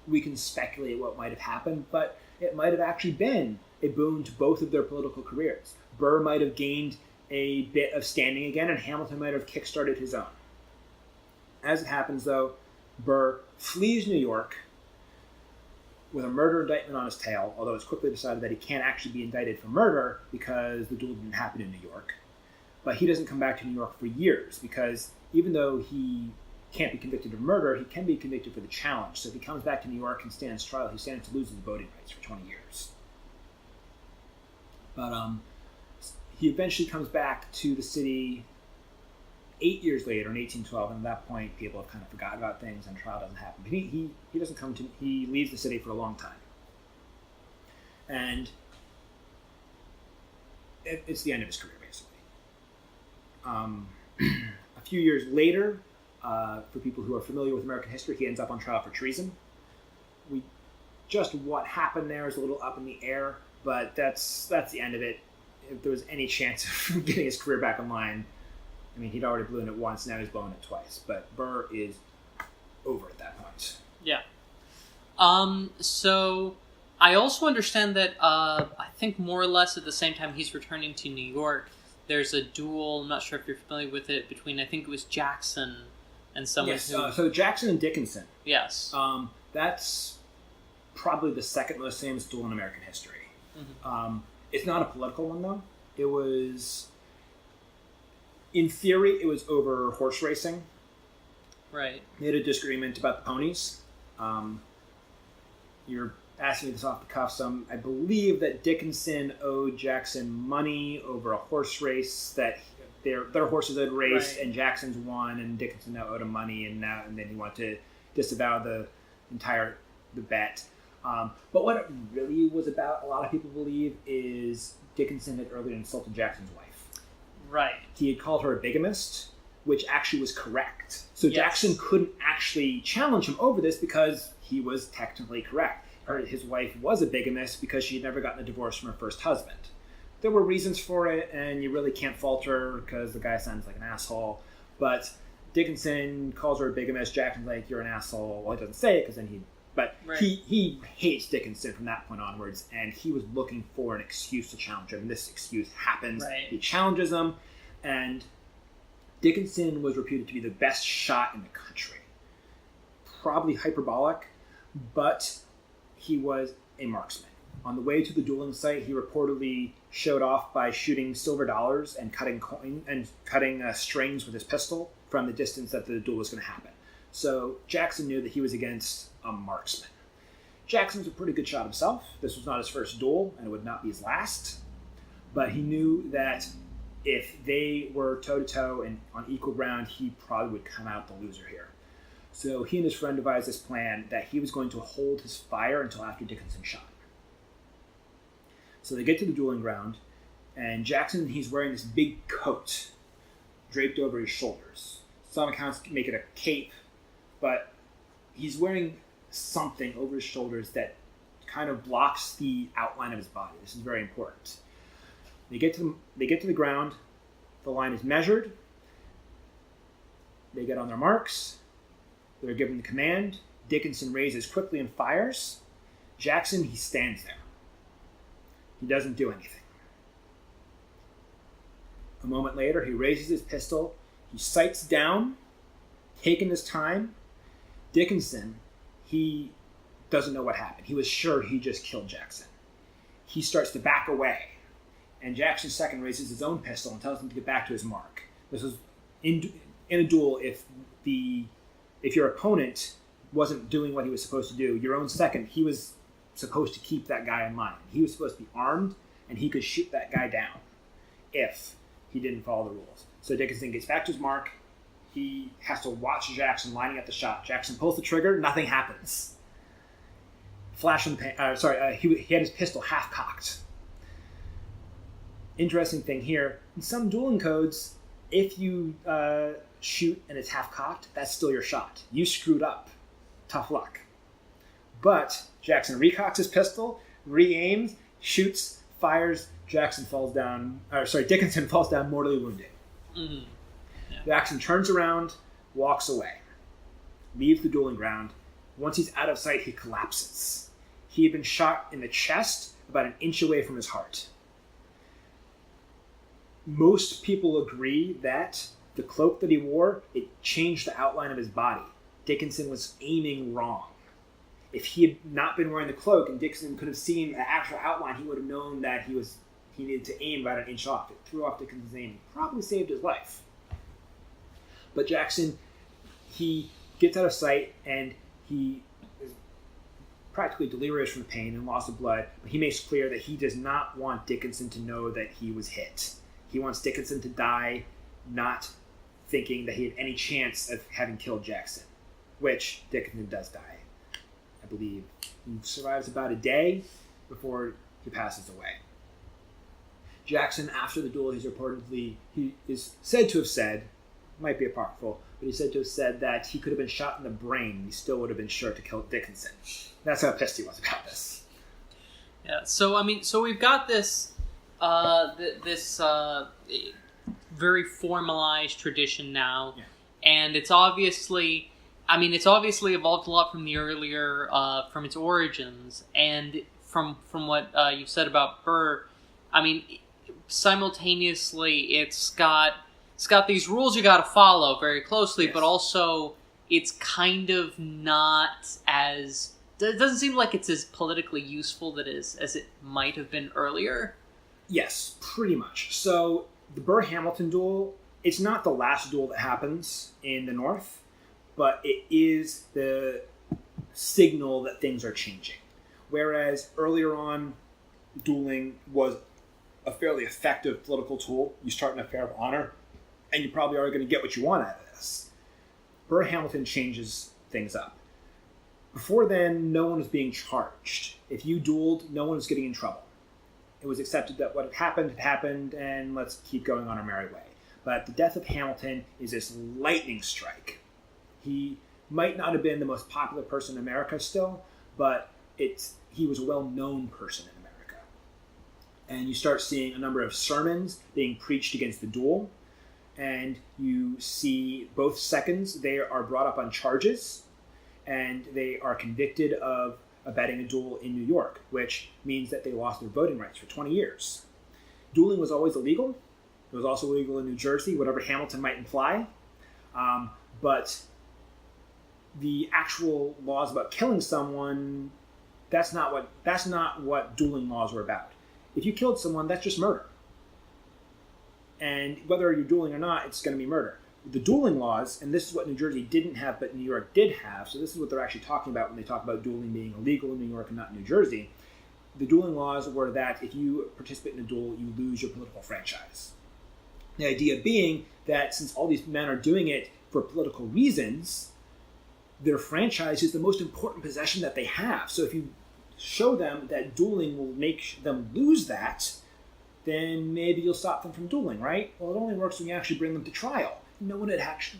we can speculate what might have happened, but it might have actually been a boon to both of their political careers. Burr might have gained a bit of standing again, and Hamilton might have kickstarted his own. As it happens, though, Burr flees New York with a murder indictment on his tail, although it's quickly decided that he can't actually be indicted for murder because the duel didn't happen in New York. But he doesn't come back to New York for years because even though he can't be convicted of murder, he can be convicted for the challenge. So if he comes back to New York and stands trial, he stands to lose his voting rights for 20 years. But he eventually comes back to the city 8 years later in 1812, and at that point people have kind of forgotten about things and trial doesn't happen. But he doesn't come to, he leaves the city for a long time. And it's the end of his career, basically. A few years later, for people who are familiar with American history, he ends up on trial for treason. Just what happened there is a little up in the air, but that's the end of it. If there was any chance of getting his career back online, I mean, he'd already blown it once, now he's blowing it twice. But Burr is over at that point. Yeah. So I also understand that I think more or less at the same time he's returning to New York, there's a duel, I'm not sure if you're familiar with it, between, I think it was Jackson and someone yes, who... so Jackson and Dickinson. Yes. That's probably the second most famous duel in American history. Mm-hmm. It's not a political one, though. It was... In theory, it was over horse racing. Right. They had a disagreement about the ponies. You're asking me this off the cuff, so I believe that Dickinson owed Jackson money over a horse race that their horses had raced, right, and Jackson's won, and Dickinson now owed him money, and then he wanted to disavow the bet. But what it really was about, a lot of people believe, is Dickinson had earlier insulted Jackson's wife. Right. He had called her a bigamist, which actually was correct. So yes, Jackson couldn't actually challenge him over this because he was technically correct. His wife was a bigamist because she had never gotten a divorce from her first husband. There were reasons for it, and you really can't fault her because the guy sounds like an asshole. But Dickinson calls her a bigamist. Jackson's like, you're an asshole. Well, he doesn't say it because then he hates Dickinson from that point onwards, and he was looking for an excuse to challenge him. This excuse happens. Right. He challenges him, and Dickinson was reputed to be the best shot in the country. Probably hyperbolic, but he was a marksman. On the way to the dueling site, he reportedly showed off by shooting silver dollars and cutting strings with his pistol from the distance that the duel was going to happen. So Jackson knew that he was against a marksman. Jackson was a pretty good shot himself. This was not his first duel, and it would not be his last. But he knew that if they were toe-to-toe and on equal ground, he probably would come out the loser here. So he and his friend devised this plan that he was going to hold his fire until after Dickinson shot. So they get to the dueling ground, and Jackson, he's wearing this big coat draped over his shoulders. Some accounts make it a cape, but he's wearing something over his shoulders that kind of blocks the outline of his body. This is very important. They get to the ground. The line is measured. They get on their marks. They're given the command. Dickinson raises quickly and fires. Jackson, he stands there. He doesn't do anything. A moment later, he raises his pistol. He sights down, taking his time. Dickinson, he doesn't know what happened. He was sure he just killed Jackson. He starts to back away, and Jackson second raises his own pistol and tells him to get back to his mark. This was in a duel. If your opponent wasn't doing what he was supposed to do, your own second, he was supposed to keep that guy in line. He was supposed to be armed, and he could shoot that guy down if he didn't follow the rules. So Dickinson gets back to his mark. He has to watch Jackson lining up the shot. Jackson pulls the trigger. Nothing happens. Flash in the pan. He had his pistol half cocked. Interesting thing here, in some dueling codes, if you shoot and it's half cocked, that's still your shot. You screwed up. Tough luck. But Jackson recocks his pistol, re-aims, shoots, fires. Dickinson falls down mortally wounded. Mm-hmm. Yeah. Jackson turns around, walks away, leaves the dueling ground. Once he's out of sight, he collapses. He had been shot in the chest about an inch away from his heart. Most people agree that the cloak that he wore, it changed the outline of his body. Dickinson was aiming wrong. If he had not been wearing the cloak and Dickinson could have seen the actual outline, he would have known that he needed to aim about an inch off. It threw off Dickinson's aim. Probably saved his life. But Jackson, he gets out of sight and he is practically delirious from the pain and loss of blood, but he makes clear that he does not want Dickinson to know that he was hit. He wants Dickinson to die not thinking that he had any chance of having killed Jackson, which Dickinson does die. I believe he survives about a day before he passes away. Jackson, after the duel, he is said to have said, might be apocryphal, but he's said to have said that he could have been shot in the brain. He still would have been sure to kill Dickinson. That's how pissed he was about this. Yeah. So we've got this very formalized tradition now, yeah. And it's obviously evolved a lot from the earlier, from its origins, and from what you've said about Burr. I mean, simultaneously, it's got these rules you got to follow very closely, yes. But also it's kind of not as. It doesn't seem like it's as politically useful as it might have been earlier. Yes, pretty much. So the Burr-Hamilton duel, it's not the last duel that happens in the North, but it is the signal that things are changing. Whereas earlier on, dueling was a fairly effective political tool. You start an affair of honor, and you probably are going to get what you want out of this. Burr-Hamilton changes things up. Before then, no one was being charged. If you dueled, no one was getting in trouble. It was accepted that what had happened, and let's keep going on our merry way. But the death of Hamilton is this lightning strike. He might not have been the most popular person in America still, but he was a well-known person in America. And you start seeing a number of sermons being preached against the duel, and you see both seconds, they are brought up on charges, and they are convicted of abetting a duel in New York, which means that they lost their voting rights for 20 years. Dueling was always illegal. It was also illegal in New Jersey, whatever Hamilton might imply. But the actual laws about killing someone, that's not what dueling laws were about. If you killed someone, that's just murder. And whether you're dueling or not, it's going to be murder. The dueling laws, and this is what New Jersey didn't have, but New York did have, so this is what they're actually talking about when they talk about dueling being illegal in New York and not New Jersey. The dueling laws were that if you participate in a duel, you lose your political franchise. The idea being that since all these men are doing it for political reasons, their franchise is the most important possession that they have. So if you show them that dueling will make them lose that, then maybe you'll stop them from dueling, right? Well, it only works when you actually bring them to trial.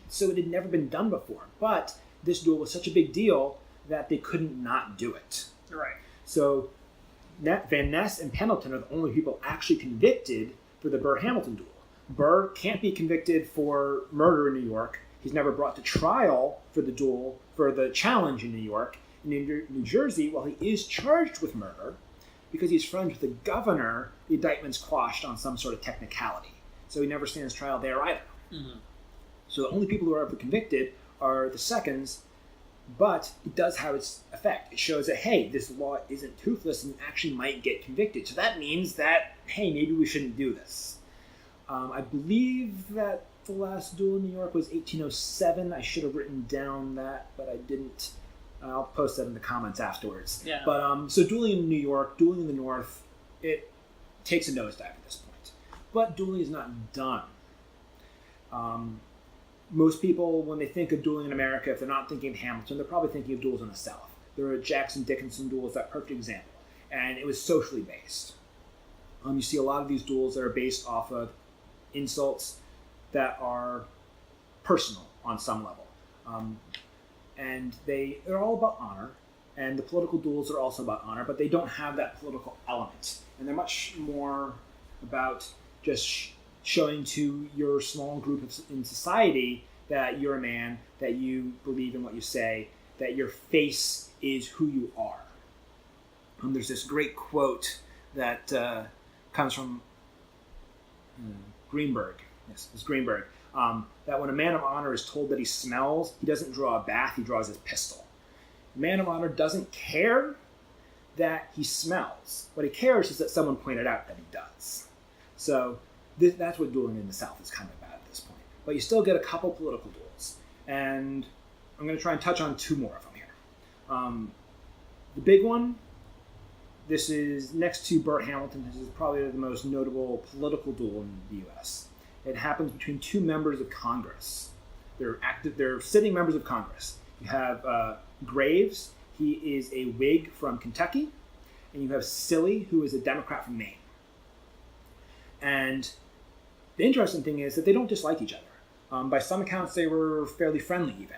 So it had never been done before. But this duel was such a big deal that they couldn't not do it. Right. So Van Ness and Pendleton are the only people actually convicted for the Burr-Hamilton duel. Burr can't be convicted for murder in New York. He's never brought to trial for the duel, for the challenge in New York. In New Jersey, while he is charged with murder, because he's friends with the governor, the indictment's quashed on some sort of technicality. So he never stands trial there either. Mm-hmm. So the only people who are ever convicted are the seconds, but it does have its effect. It shows that, hey, this law isn't toothless and actually might get convicted. So that means that, hey, maybe we shouldn't do this. I believe that the last duel in New York was 1807. I should have written down that, but I didn't. I'll post that in the comments afterwards. Yeah. But so dueling in New York, dueling in the North, it takes a nosedive at this point. But dueling is not done. Most people, when they think of dueling in America, if they're not thinking of Hamilton, they're probably thinking of duels in the South. There were Jackson-Dickinson duels, that perfect example. And it was socially based. You see a lot of these duels that are based off of insults that are personal on some level. And they're all about honor. And the political duels are also about honor, but they don't have that political element. And they're much more about just showing to your small group in society that you're a man, that you believe in what you say, that your face is who you are. There's this great quote that comes from Greenberg. Yes, it's Greenberg. That when a man of honor is told that he smells, he doesn't draw a bath, he draws his pistol. The man of honor doesn't care that he smells. What he cares is that someone pointed out that he does. So that's what dueling in the South is kind of about at this point. But you still get a couple political duels. And I'm going to try and touch on two more of them here. The big one, this is next to Burt Hamilton. This is probably the most notable political duel in the U.S. It happens between two members of Congress. They're sitting members of Congress. You have Graves. He is a Whig from Kentucky. And you have Silly, who is a Democrat from Maine. And the interesting thing is that they don't dislike each other. By some accounts, they were fairly friendly even.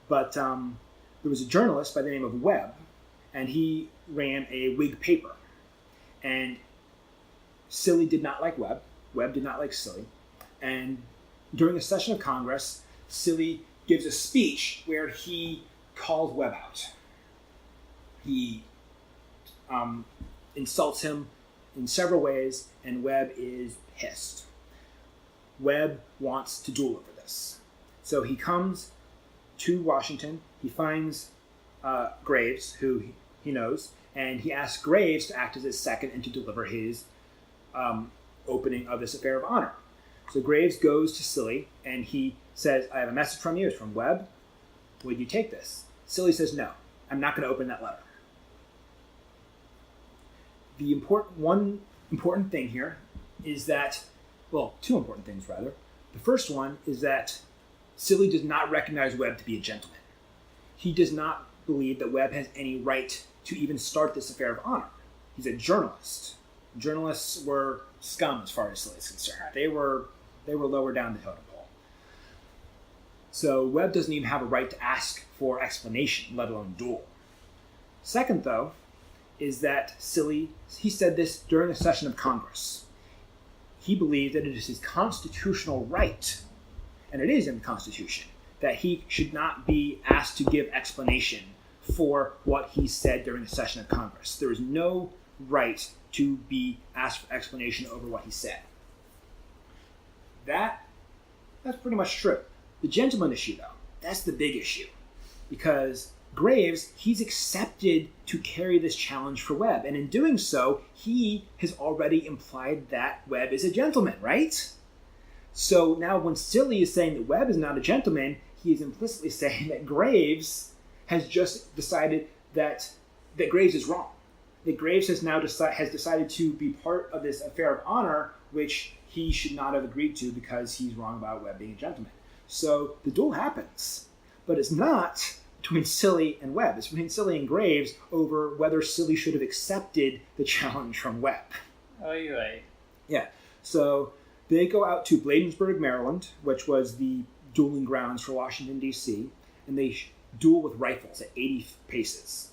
But there was a journalist by the name of Webb, and he ran a Whig paper. And Silly did not like Webb. Webb did not like Silly. And during a session of Congress, Silly gives a speech where he calls Webb out. He insults him in several ways, and Webb is pissed. Webb wants to duel over this. So he comes to Washington. He finds Graves, who he knows, and he asks Graves to act as his second and to deliver his opening of this affair of honor. So Graves goes to Silly, and he says, I have a message from you. It's from Webb. Would you take this? Silly says, no, I'm not going to open that letter. The one important thing here is that, well, two important things rather. The first one is that Silly does not recognize Webb to be a gentleman. He does not believe that Webb has any right to even start this affair of honor. He's a journalist. Journalists were scum as far as Silly is concerned. They were lower down the totem pole. So Webb doesn't even have a right to ask for explanation, let alone duel. Second, though, is that Silly, he said this during a session of Congress. He believed that it is his constitutional right, and it is in the Constitution, that he should not be asked to give explanation for what he said during a session of Congress. There is no right to be asked for explanation over what he said. That's pretty much true. The gentleman issue, though, that's the big issue. Because Graves, he's accepted to carry this challenge for Webb. And in doing so, he has already implied that Webb is a gentleman, right? So now when Silly is saying that Webb is not a gentleman, he is implicitly saying that Graves has just decided that Graves is wrong. That Graves has now decided to be part of this affair of honor, which he should not have agreed to because he's wrong about Webb being a gentleman. So the duel happens, but it's not between Silly and Webb. It's between Silly and Graves over whether Silly should have accepted the challenge from Webb. Oh, you're right. Yeah. So they go out to Bladensburg, Maryland, which was the dueling grounds for Washington, D.C., and they duel with rifles at 80 paces.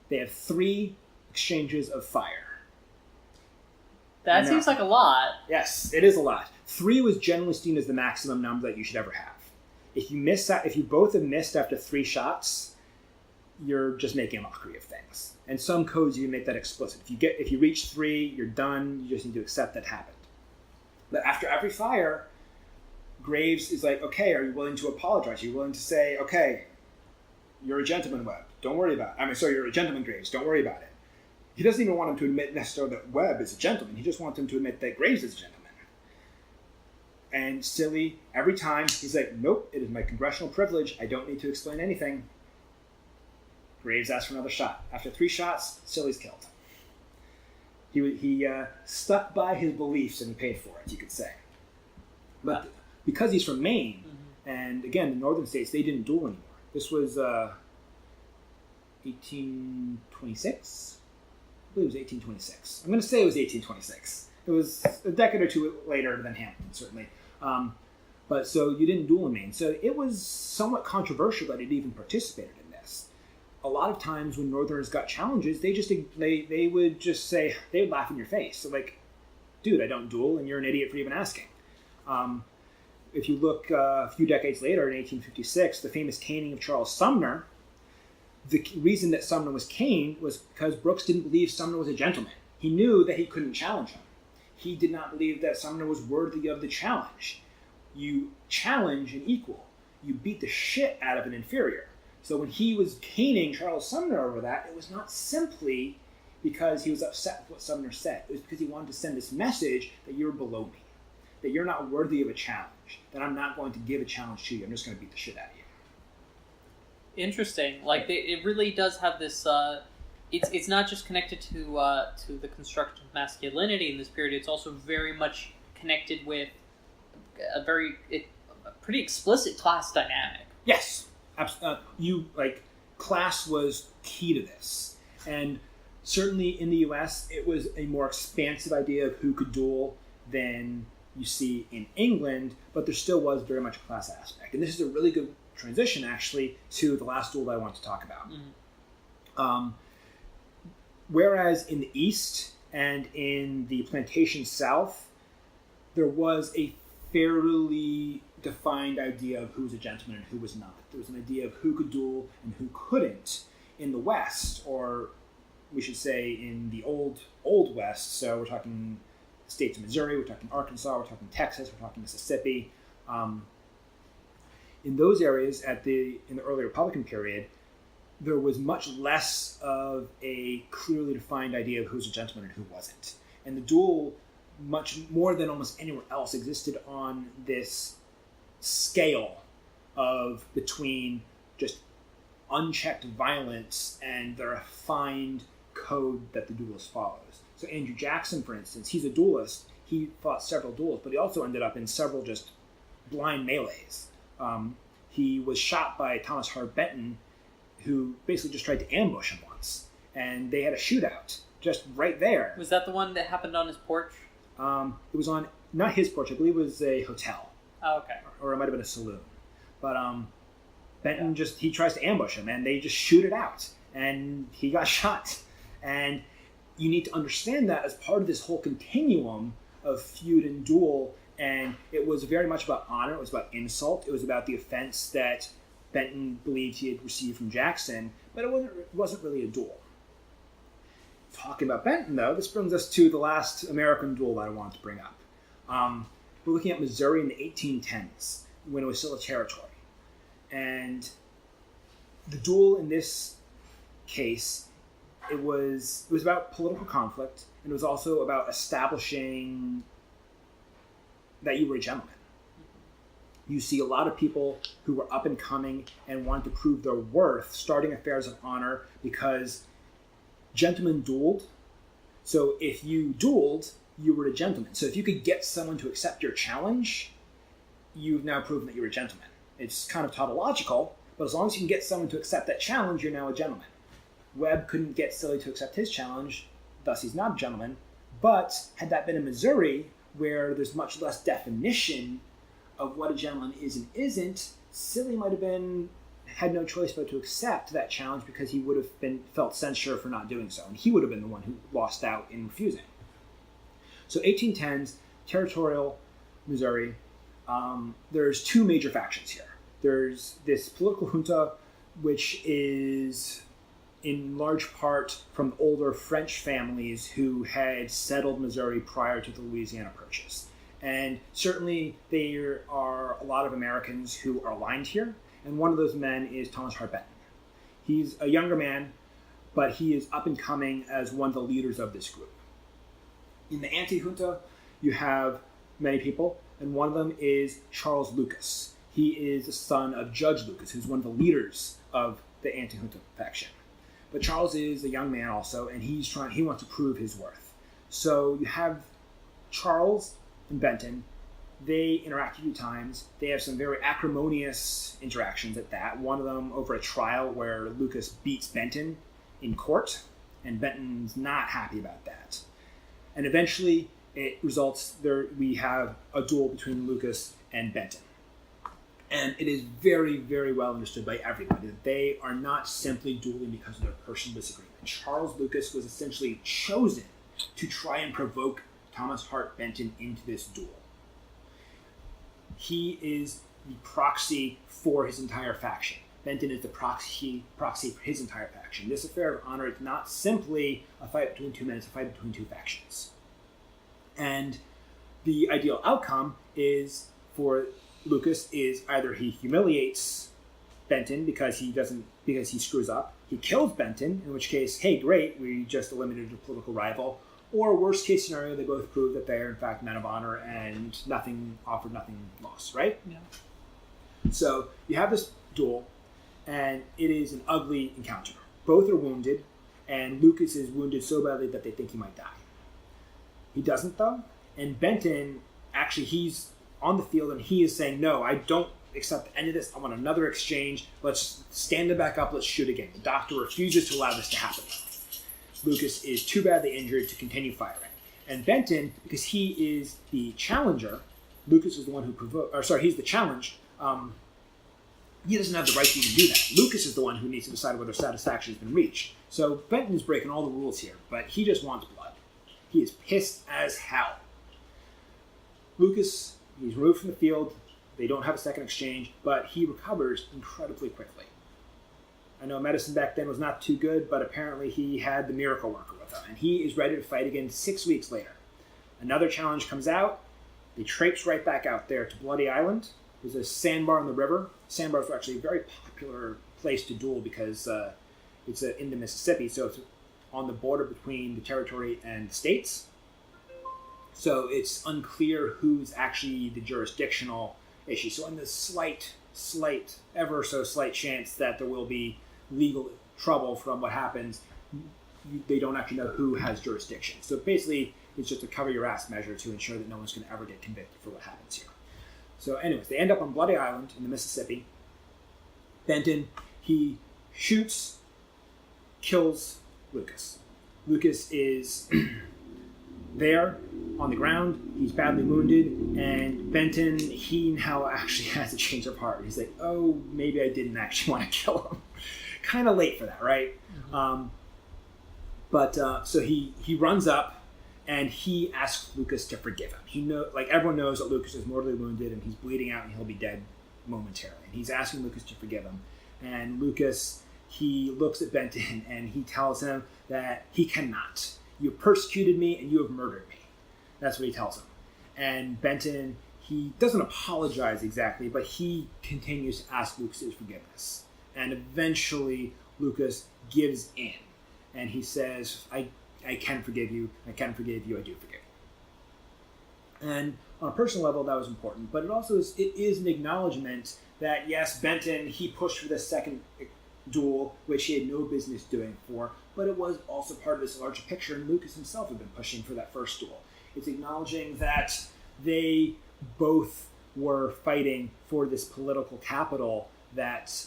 They have 3 exchanges of fire. That seems like a lot. Yes, it is a lot. 3 was generally seen as the maximum number that you should ever have. If you both have missed after 3 shots, you're just making a mockery of things. And some codes you make that explicit. If you reach 3, you're done. You just need to accept that happened. But after every fire, Graves is like, okay, are you willing to apologize? Are you willing to say, okay, you're a gentleman, Webb. Don't worry about it. You're a gentleman, Graves. Don't worry about it. He doesn't even want him to admit necessarily that Webb is a gentleman. He just wants him to admit that Graves is a gentleman. And Silly, every time, he's like, nope, it is my congressional privilege. I don't need to explain anything. Graves asked for another shot. After 3 shots, Silly's killed. He stuck by his beliefs and he paid for it, you could say. But because he's from Maine, and again, the northern states, they didn't duel anymore. This was 1826? I believe it was 1826. I'm going to say it was 1826. It was a decade or two later than Hampton, certainly. But so you didn't duel in Maine. So it was somewhat controversial that it even participated in this. A lot of times when Northerners got challenges, they would just say, they would laugh in your face. So like, dude, I don't duel, and you're an idiot for even asking. If you look a few decades later, in 1856, the famous caning of Charles Sumner, the reason that Sumner was caned was because Brooks didn't believe Sumner was a gentleman. He knew that he couldn't challenge him. He did not believe that Sumner was worthy of the challenge. You challenge an equal. You beat the shit out of an inferior. So when he was caning Charles Sumner over that, it was not simply because he was upset with what Sumner said. It was because he wanted to send this message that you're below me, that you're not worthy of a challenge, that I'm not going to give a challenge to you. I'm just going to beat the shit out of you. Interesting. Like it really does have this. It's not just connected to the construction of masculinity in this period. It's also very much connected with a pretty explicit class dynamic. Yes, class was key to this, and certainly in the U.S. it was a more expansive idea of who could duel than you see in England, but there still was very much a class aspect, and this is a really good transition actually to the last duel that I want to talk about. Whereas in the East and in the plantation South, there was a fairly defined idea of who was a gentleman and who was not. There was an idea of who could duel and who couldn't. In the West, or we should say in the old West, so we're talking states of Missouri, we're talking Arkansas, we're talking Texas, we're talking Mississippi. In those areas in the early Republican period, there was much less of a clearly defined idea of who's a gentleman and who wasn't. And the duel, much more than almost anywhere else, existed on this scale of between just unchecked violence and the refined code that the duelist follows. So Andrew Jackson, for instance, he's a duelist. He fought several duels, but he also ended up in several just blind melees. He was shot by Thomas Hart Benton, who basically just tried to ambush him once. And they had a shootout just right there. Was that the one that happened on his porch? It was on, not his porch, I believe it was a hotel. Oh, okay. Or it might have been a saloon. But Benton he tries to ambush him, and they just shoot it out. And he got shot. And you need to understand that as part of this whole continuum of feud and duel. And it was very much about honor. It was about insult. It was about the offense that Benton believed he had received from Jackson. But it wasn't really a duel. Talking about Benton, though, this brings us to the last American duel that I wanted to bring up. We're looking at Missouri in the 1810s, when it was still a territory. And the duel in this case, it was about political conflict, and it was also about establishing that you were a gentleman. You see a lot of people who were up and coming and wanted to prove their worth, starting affairs of honor, because gentlemen dueled. So if you dueled, you were a gentleman. So if you could get someone to accept your challenge, you've now proven that you're a gentleman. It's kind of tautological, but as long as you can get someone to accept that challenge, you're now a gentleman. Webb couldn't get Silly to accept his challenge, thus he's not a gentleman. But had that been in Missouri, where there's much less definition of what a gentleman is and isn't, Silly might have had no choice but to accept that challenge because he would have felt censure for not doing so, and he would have been the one who lost out in refusing. So 1810s, territorial Missouri, there's two major factions here. There's this political junta, which is in large part from older French families who had settled Missouri prior to the Louisiana Purchase. And certainly there are a lot of Americans who are aligned here, and one of those men is Thomas Hart Benton. He's a younger man, but he is up and coming as one of the leaders of this group. In the anti-junta, you have many people, and one of them is Charles Lucas. He is the son of Judge Lucas, who's one of the leaders of the anti-junta faction. But Charles is a young man also, and he wants to prove his worth. So you have Charles and Benton. They interact a few times. They have some very acrimonious interactions at that. One of them over a trial where Lucas beats Benton in court, and Benton's not happy about that. And eventually it results we have a duel between Lucas and Benton. And it is very, very well understood by everybody that they are not simply dueling because of their personal disagreement. Charles Lucas was essentially chosen to try and provoke Thomas Hart Benton into this duel. He is the proxy for his entire faction. Benton is the proxy for his entire faction. This affair of honor is not simply a fight between two men, it's a fight between two factions. And the ideal outcome is for Lucas is either he humiliates Benton because he screws up, he kills Benton, in which case, hey, great, we just eliminated a political rival, or worst case scenario, they both prove that they are in fact men of honor and nothing offered, nothing lost, right? Yeah. So you have this duel, and it is an ugly encounter. Both are wounded, and Lucas is wounded so badly that they think he might die. He doesn't, though, and Benton, actually, he's on the field, and he is saying, no, I don't accept the end of this. I want another exchange. Let's stand it back up. Let's shoot again. The doctor refuses to allow this to happen. Lucas is too badly injured to continue firing. And Benton, because he is the challenger, Lucas is the one who he's the challenge. He doesn't have the right to even do that. Lucas is the one who needs to decide whether satisfaction has been reached. So Benton is breaking all the rules here, but he just wants blood. He is pissed as hell. Lucas, he's removed from the field. They don't have a second exchange, but he recovers incredibly quickly. I know medicine back then was not too good, but apparently he had the miracle worker with him, and he is ready to fight again 6 weeks later. Another challenge comes out. They traipse right back out there to Bloody Island. There's a sandbar on the river. Sandbars were actually a very popular place to duel because it's in the Mississippi, so it's on the border between the territory and the states. So it's unclear who's actually the jurisdictional issue. So in the slight, ever so slight chance that there will be legal trouble from what happens, they don't actually know who has jurisdiction. So basically, it's just a cover your ass measure to ensure that no one's going to ever get convicted for what happens here. So anyways, they end up on Bloody Island in the Mississippi. Benton, he shoots, kills Lucas. Lucas is there on the ground. He's badly wounded, and Benton, he now actually has a change of heart. He's like, oh, maybe I didn't actually want to kill him. Kind of late for that, right? Mm-hmm. So he runs up, and he asks Lucas to forgive him. Everyone knows that Lucas is mortally wounded, and he's bleeding out, and he'll be dead momentarily. And he's asking Lucas to forgive him. And Lucas, he looks at Benton, and he tells him that he cannot. You persecuted me, and you have murdered me. That's what he tells him. And Benton, he doesn't apologize exactly, but he continues to ask Lucas' forgiveness. And eventually, Lucas gives in. And he says, I can forgive you. I can forgive you. I do forgive you. And on a personal level, that was important. But it is an acknowledgement that, yes, Benton, he pushed for the second duel, which he had no business doing for, but it was also part of this larger picture, and Lucas himself had been pushing for that first duel. It's acknowledging that they both were fighting for this political capital that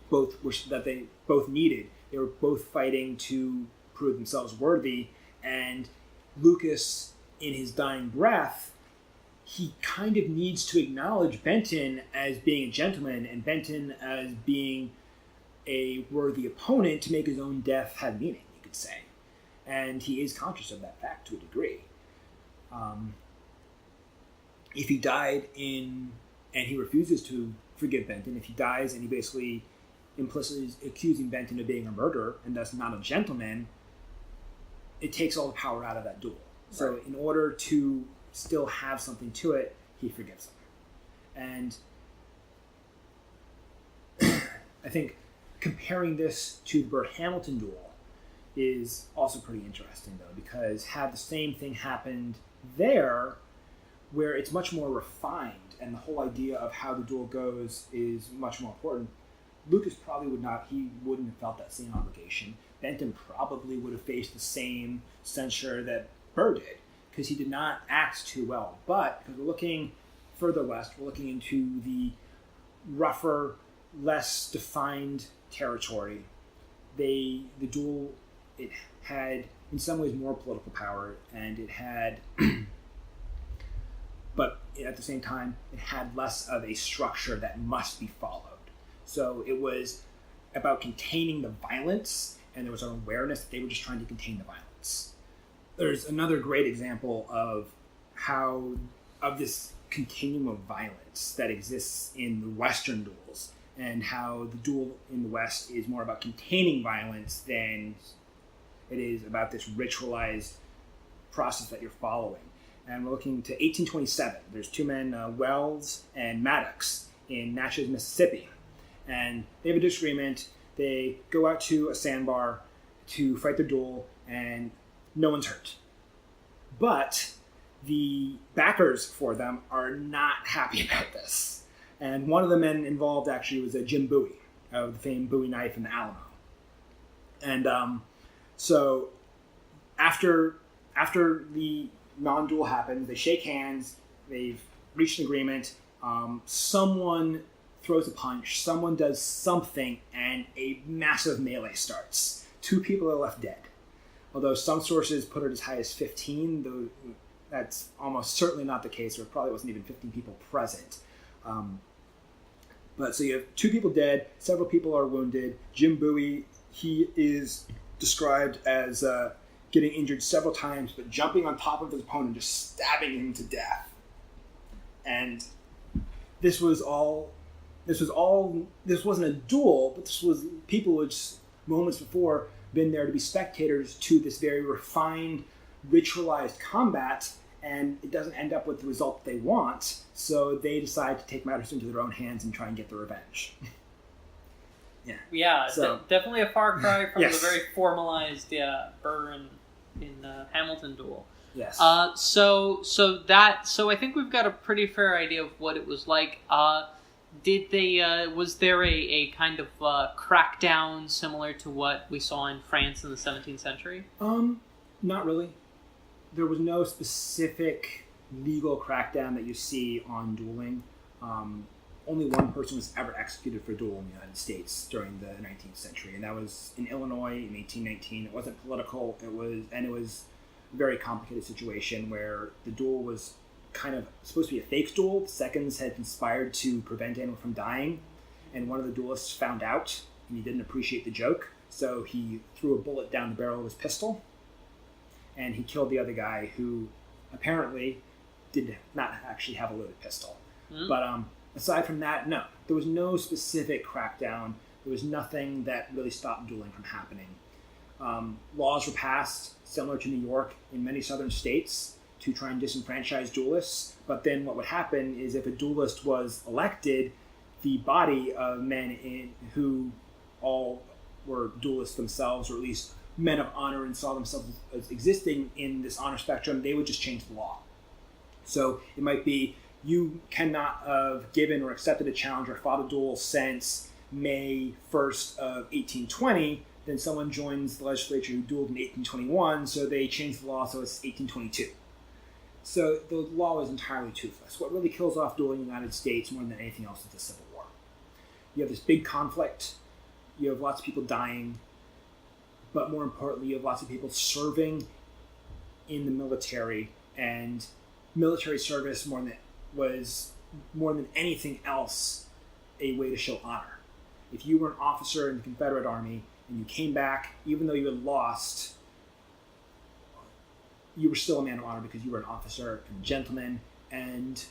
they both needed. They were both fighting to prove themselves worthy, and Lucas, in his dying breath, he kind of needs to acknowledge Benton as being a gentleman and Benton as being a worthy opponent to make his own death have meaning, you could say. And he is conscious of that fact to a degree. If he died and he refuses to forgive Benton, if he dies and he basically implicitly is accusing Benton of being a murderer and thus not a gentleman, it takes all the power out of that duel. Right. So in order to still have something to it, he forgives him. And I think comparing this to the Burt-Hamilton duel is also pretty interesting, though, because had the same thing happened there, where it's much more refined and the whole idea of how the duel goes is much more important, Lucas probably wouldn't have felt that same obligation. Benton probably would have faced the same censure that Burr did, because he did not act too well. But because we're looking further west, we're looking into the rougher, less defined territory. The duel, it had in some ways more political power, and it had, but at the same time, it had less of a structure that must be followed. So it was about containing the violence, and there was an awareness that they were just trying to contain the violence. There's another great example of this continuum of violence that exists in the Western duels, and how the duel in the West is more about containing violence than it is about this ritualized process that you're following. And we're looking to 1827. There's two men, Wells and Maddox, in Natchez, Mississippi. And they have a disagreement. They go out to a sandbar to fight their duel, and no one's hurt. But the backers for them are not happy about this. And one of the men involved actually was Jim Bowie, of the famed Bowie knife in the Alamo. And so after the non-duel happens, they shake hands, they've reached an agreement, someone throws a punch, someone does something, and a massive melee starts. 2 people are left dead. Although some sources put it as high as 15, though that's almost certainly not the case. There probably wasn't even 15 people present. But so you have 2 people dead, several people are wounded. Jim Bowie, he is described as getting injured several times, but jumping on top of his opponent, just stabbing him to death. And this wasn't a duel, but this was people who had moments before been there to be spectators to this very refined, ritualized combat, and it doesn't end up with the result they want, so they decide to take matters into their own hands and try and get their revenge. Yeah, so, definitely a far cry from yes. the very formalized Burr in Hamilton duel. Yes. So I think we've got a pretty fair idea of what it was like. Was there a kind of crackdown similar to what we saw in France in the 17th century? Not really. There was no specific legal crackdown that you see on dueling. Only one person was ever executed for a duel in the United States during the 19th century, and that was in Illinois in 1819. It wasn't political. It was a very complicated situation where the duel was kind of supposed to be a fake duel. The seconds had conspired to prevent anyone from dying, and one of the duelists found out, and he didn't appreciate the joke, so he threw a bullet down the barrel of his pistol, and he killed the other guy, who apparently did not actually have a loaded pistol. Mm-hmm. But aside from that, no. There was no specific crackdown. There was nothing that really stopped dueling from happening. Laws were passed, similar to New York, in many southern states to try and disenfranchise duelists. But then what would happen is if a duelist was elected, the body of men who all were duelists themselves, or at least men of honor and saw themselves as existing in this honor spectrum, they would just change the law. So it might be, you cannot have given or accepted a challenge or fought a duel since May 1st of 1820. Then someone joins the legislature who dueled in 1821, so they change the law so it's 1822. So the law is entirely toothless. What really kills off dueling in the United States more than anything else is the Civil War. You have this big conflict, you have lots of people dying, but more importantly, you have lots of people serving in the military, and military service was more than anything else a way to show honor. If you were an officer in the Confederate Army and you came back, even though you had lost, you were still a man of honor because you were an officer and a gentleman, and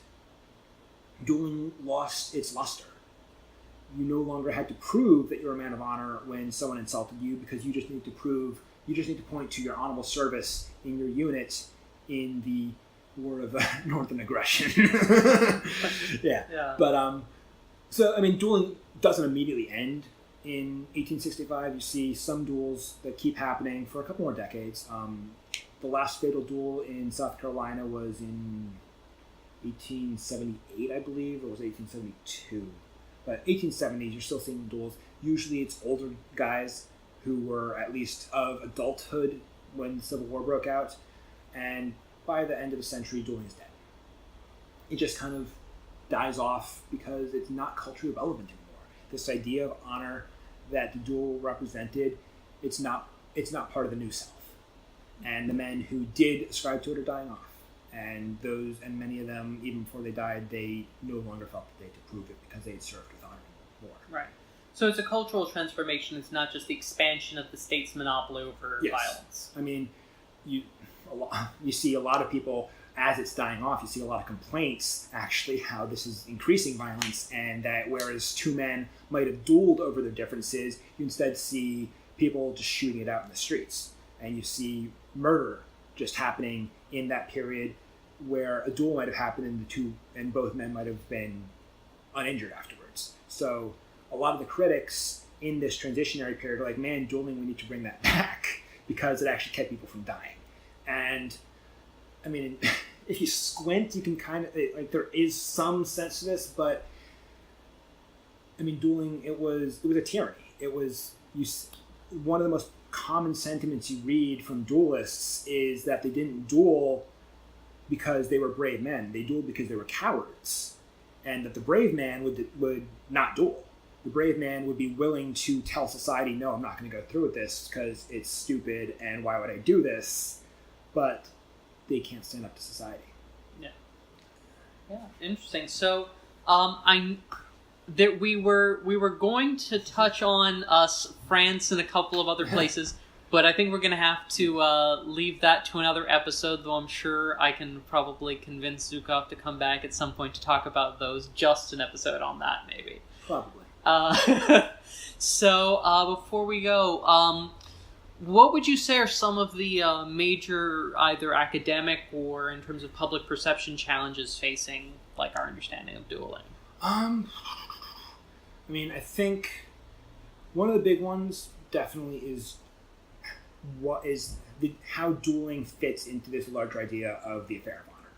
dueling lost its luster. You no longer had to prove that you were a man of honor when someone insulted you, because you just need to point to your honorable service in your unit in the war of Northern aggression. Yeah. But so I mean, dueling doesn't immediately end in 1865. You see some duels that keep happening for a couple more decades. The last fatal duel in South Carolina was in 1878, I believe, or was it 1872? But 1870s, you're still seeing duels. Usually it's older guys who were at least of adulthood when the Civil War broke out. And by the end of the century, dueling is dead. It just kind of dies off because it's not culturally relevant anymore. This idea of honor that the duel represented, it's not part of the new South. And the men who did ascribe to it are dying off. And many of them, even before they died, they no longer felt that they had to prove it because they had served with honor in war. Right. So it's a cultural transformation. It's not just the expansion of the state's monopoly over violence. I mean, you see a lot of people, as it's dying off, you see a lot of complaints, actually, how this is increasing violence, and that whereas two men might have dueled over their differences, you instead see people just shooting it out in the streets. And you see murder just happening in that period where a duel might have happened and both men might have been uninjured afterwards. So a lot of the critics in this transitionary period are like, man, dueling, we need to bring that back because it actually kept people from dying. And I mean, if you squint, you can kind of, like, there is some sense to this, but I mean, dueling, it was a tyranny. It was, one of the most common sentiments you read from duelists is that they didn't duel because they were brave men. They dueled because they were cowards. And that the brave man would not duel. The brave man would be willing to tell society, no, I'm not going to go through with this because it's stupid and why would I do this? But they can't stand up to society. Yeah, interesting. So we were going to touch on France and a couple of other places, but I think we're going to have to leave that to another episode, though I'm sure I can probably convince Zukov to come back at some point to talk about those. Just an episode on that, maybe. Probably. So before we go, what would you say are some of the major, either academic or in terms of public perception, challenges facing, like, our understanding of dueling? I mean, I think one of the big ones definitely is how dueling fits into this larger idea of the affair of honor.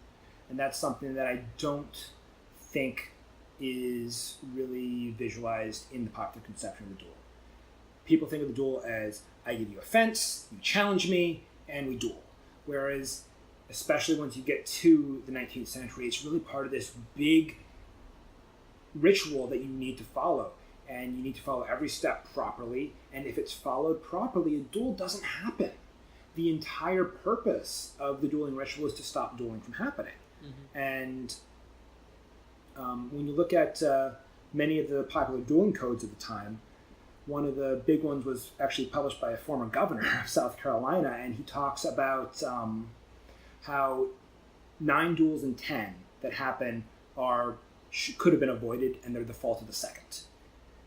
And that's something that I don't think is really visualized in the popular conception of the duel. People think of the duel as, I give you a fence, you challenge me, and we duel. Whereas, especially once you get to the 19th century, it's really part of this big ritual that you need to follow. And you need to follow every step properly. And if it's followed properly, a duel doesn't happen. The entire purpose of the dueling ritual is to stop dueling from happening. Mm-hmm. And when you look at many of the popular dueling codes of the time, one of the big ones was actually published by a former governor of South Carolina, and he talks about how 9 duels in 10 that happen could have been avoided, and they're the fault of the second.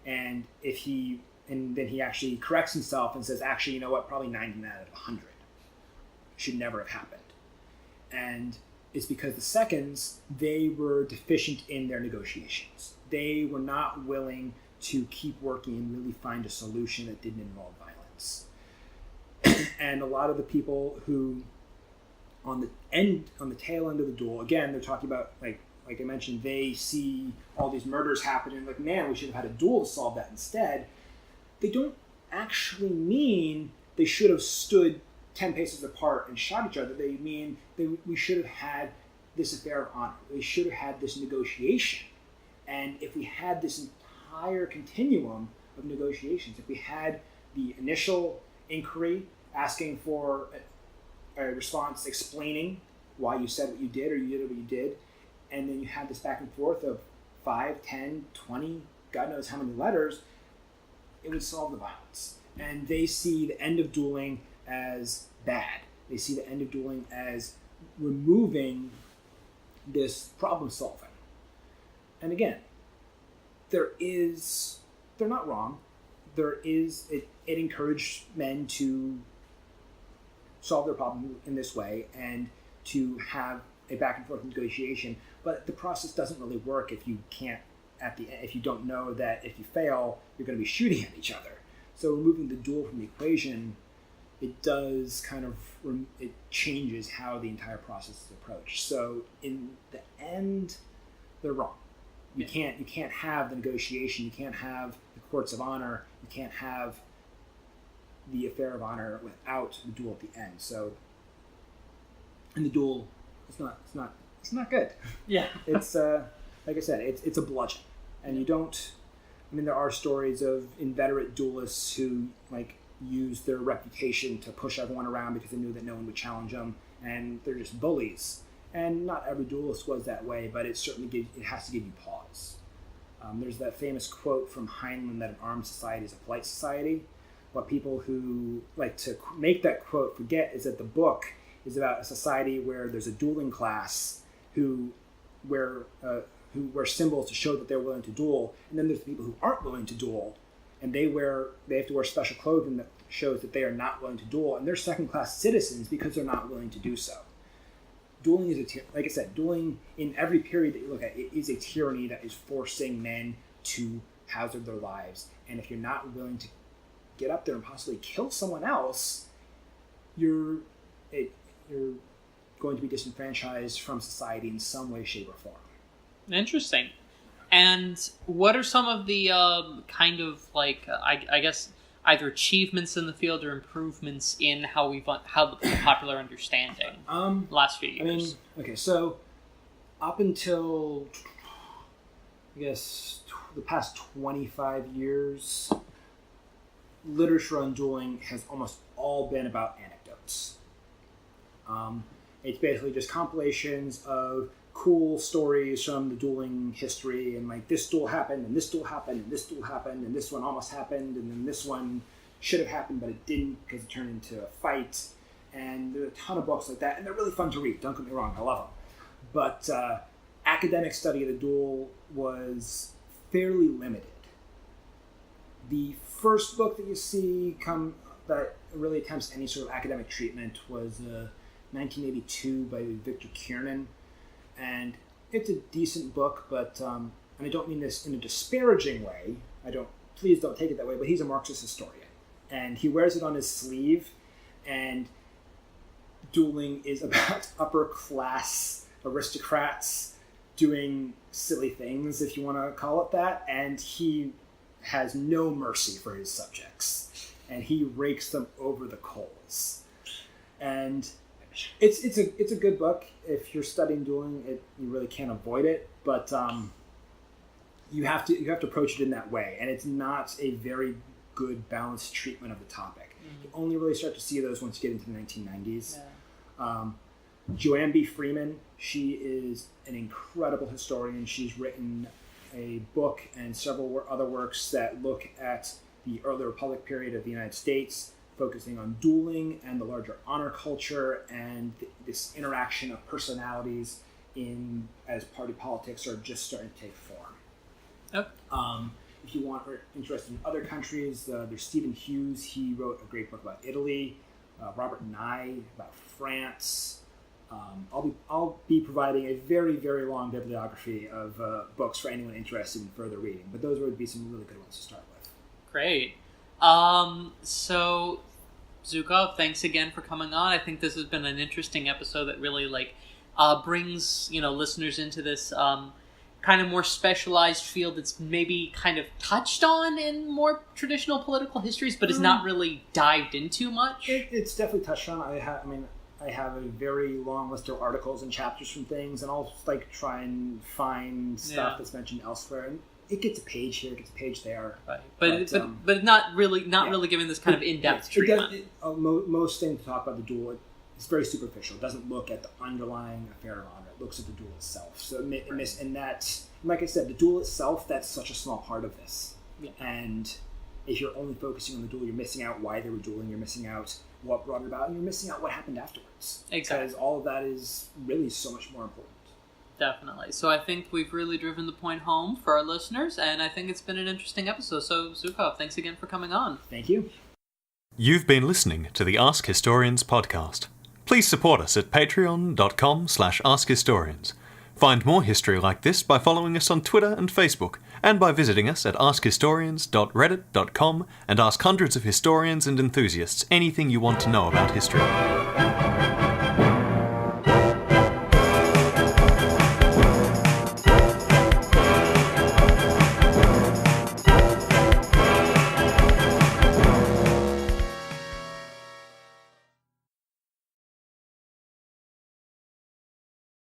And then he actually corrects himself and says, actually, you know what, probably 99 out of 100 should never have happened. And it's because the seconds, they were deficient in their negotiations. They were not willing to keep working and really find a solution that didn't involve violence. And a lot of the people who, on the tail end of the duel, again, they're talking about, like I mentioned, they see all these murders happening, like, man, we should have had a duel to solve that instead. They don't actually mean they should have stood 10 paces apart and shot each other. They mean we should have had this affair of honor. We should have had this negotiation. And if we had this entire continuum of negotiations, if we had the initial inquiry asking for a response explaining why you said what you did or you did what you did, and then you had this back and forth of 5, 10, 20, God knows how many letters, it would solve the violence. And they see the end of dueling as bad. They see the end of dueling as removing this problem solving. And again, they're not wrong. It encouraged men to solve their problem in this way and to have a back and forth negotiation. But the process doesn't really work if you don't know that if you fail, you're going to be shooting at each other. So removing the duel from the equation, it does it changes how the entire process is approached. So in the end, they're wrong. You can't have the negotiation. You can't have the courts of honor. You can't have the affair of honor without the duel at the end. So, and the duel, it's not good. Yeah. It's like I said, it's a bludgeon, and you don't. I mean, there are stories of inveterate duelists who use their reputation to push everyone around because they knew that no one would challenge them, and they're just bullies. And not every duelist was that way, but it certainly has to give you pause. There's that famous quote from Heinlein that an armed society is a polite society. What people who like to make that quote forget is that the book is about a society where there's a dueling class who wear symbols to show that they're willing to duel, and then there's people who aren't willing to duel, and they have to wear special clothing that shows that they are not willing to duel, and they're second-class citizens because they're not willing to do so. Dueling is like I said, dueling in every period that you look at, it is a tyranny that is forcing men to hazard their lives. And if you're not willing to get up there and possibly kill someone else, you're going to be disenfranchised from society in some way, shape, or form. Interesting. And what are some of the I guess either achievements in the field or improvements in how the popular understanding last few years? So up until I guess the past 25 years, literature on dueling has almost all been about anecdotes. It's basically just compilations of cool stories from the dueling history, and this duel happened, and this duel happened, and this duel happened, and this one almost happened, and then this one should have happened, but it didn't because it turned into a fight. And there are a ton of books like that, and they're really fun to read. Don't get me wrong, I love them. But academic study of the duel was fairly limited. The first book that you see that really attempts any sort of academic treatment was 1982 by Victor Kiernan. And it's a decent book, but and I don't mean this in a disparaging way. Please don't take it that way. But he's a Marxist historian, and he wears it on his sleeve. And dueling is about upper class aristocrats doing silly things, if you want to call it that. And he has no mercy for his subjects, and he rakes them over the coals. And it's a good book. If you're studying dueling, you really can't avoid it, but you have to approach it in that way, and it's not a very good balanced treatment of the topic. You only really start to see those once you get into the 1990s. Yeah. Joanne B. Freeman, she is an incredible historian. She's written a book and several other works that look at the early Republic period of the United States, focusing on dueling and the larger honor culture and this interaction of personalities as party politics are just starting to take form. Oh. If you are interested in other countries, there's Stephen Hughes. He wrote a great book about Italy. Robert Nye about France. I'll be providing a very, very long bibliography of books for anyone interested in further reading, but those would be some really good ones to start with. Great. So Zukov, thanks again for coming on. I think this has been an interesting episode that really brings listeners into this kind of more specialized field that's maybe kind of touched on in more traditional political histories, but is not really dived into much. It's definitely touched on. I have a very long list of articles and chapters from things, and I'll try and find stuff that's mentioned elsewhere. And it gets a page here, it gets a page there. Right. But not really giving this kind of in-depth treatment. Most things to talk about the duel, it's very superficial. It doesn't look at the underlying affair of honor. It looks at the duel itself. So and that's, like I said, the duel itself, that's such a small part of this. Yeah. And if you're only focusing on the duel, you're missing out why they were dueling, you're missing out what brought it about, and you're missing out what happened afterwards. Exactly. Because all of that is really so much more important. Definitely. So I think we've really driven the point home for our listeners, and I think it's been an interesting episode. So Zukov, thanks again for coming on. Thank you. You've been listening to the Ask Historians podcast. Please support us at patreon.com/AskHistorians. Find more history like this by following us on Twitter and Facebook, and by visiting us at askhistorians.reddit.com and ask hundreds of historians and enthusiasts anything you want to know about history.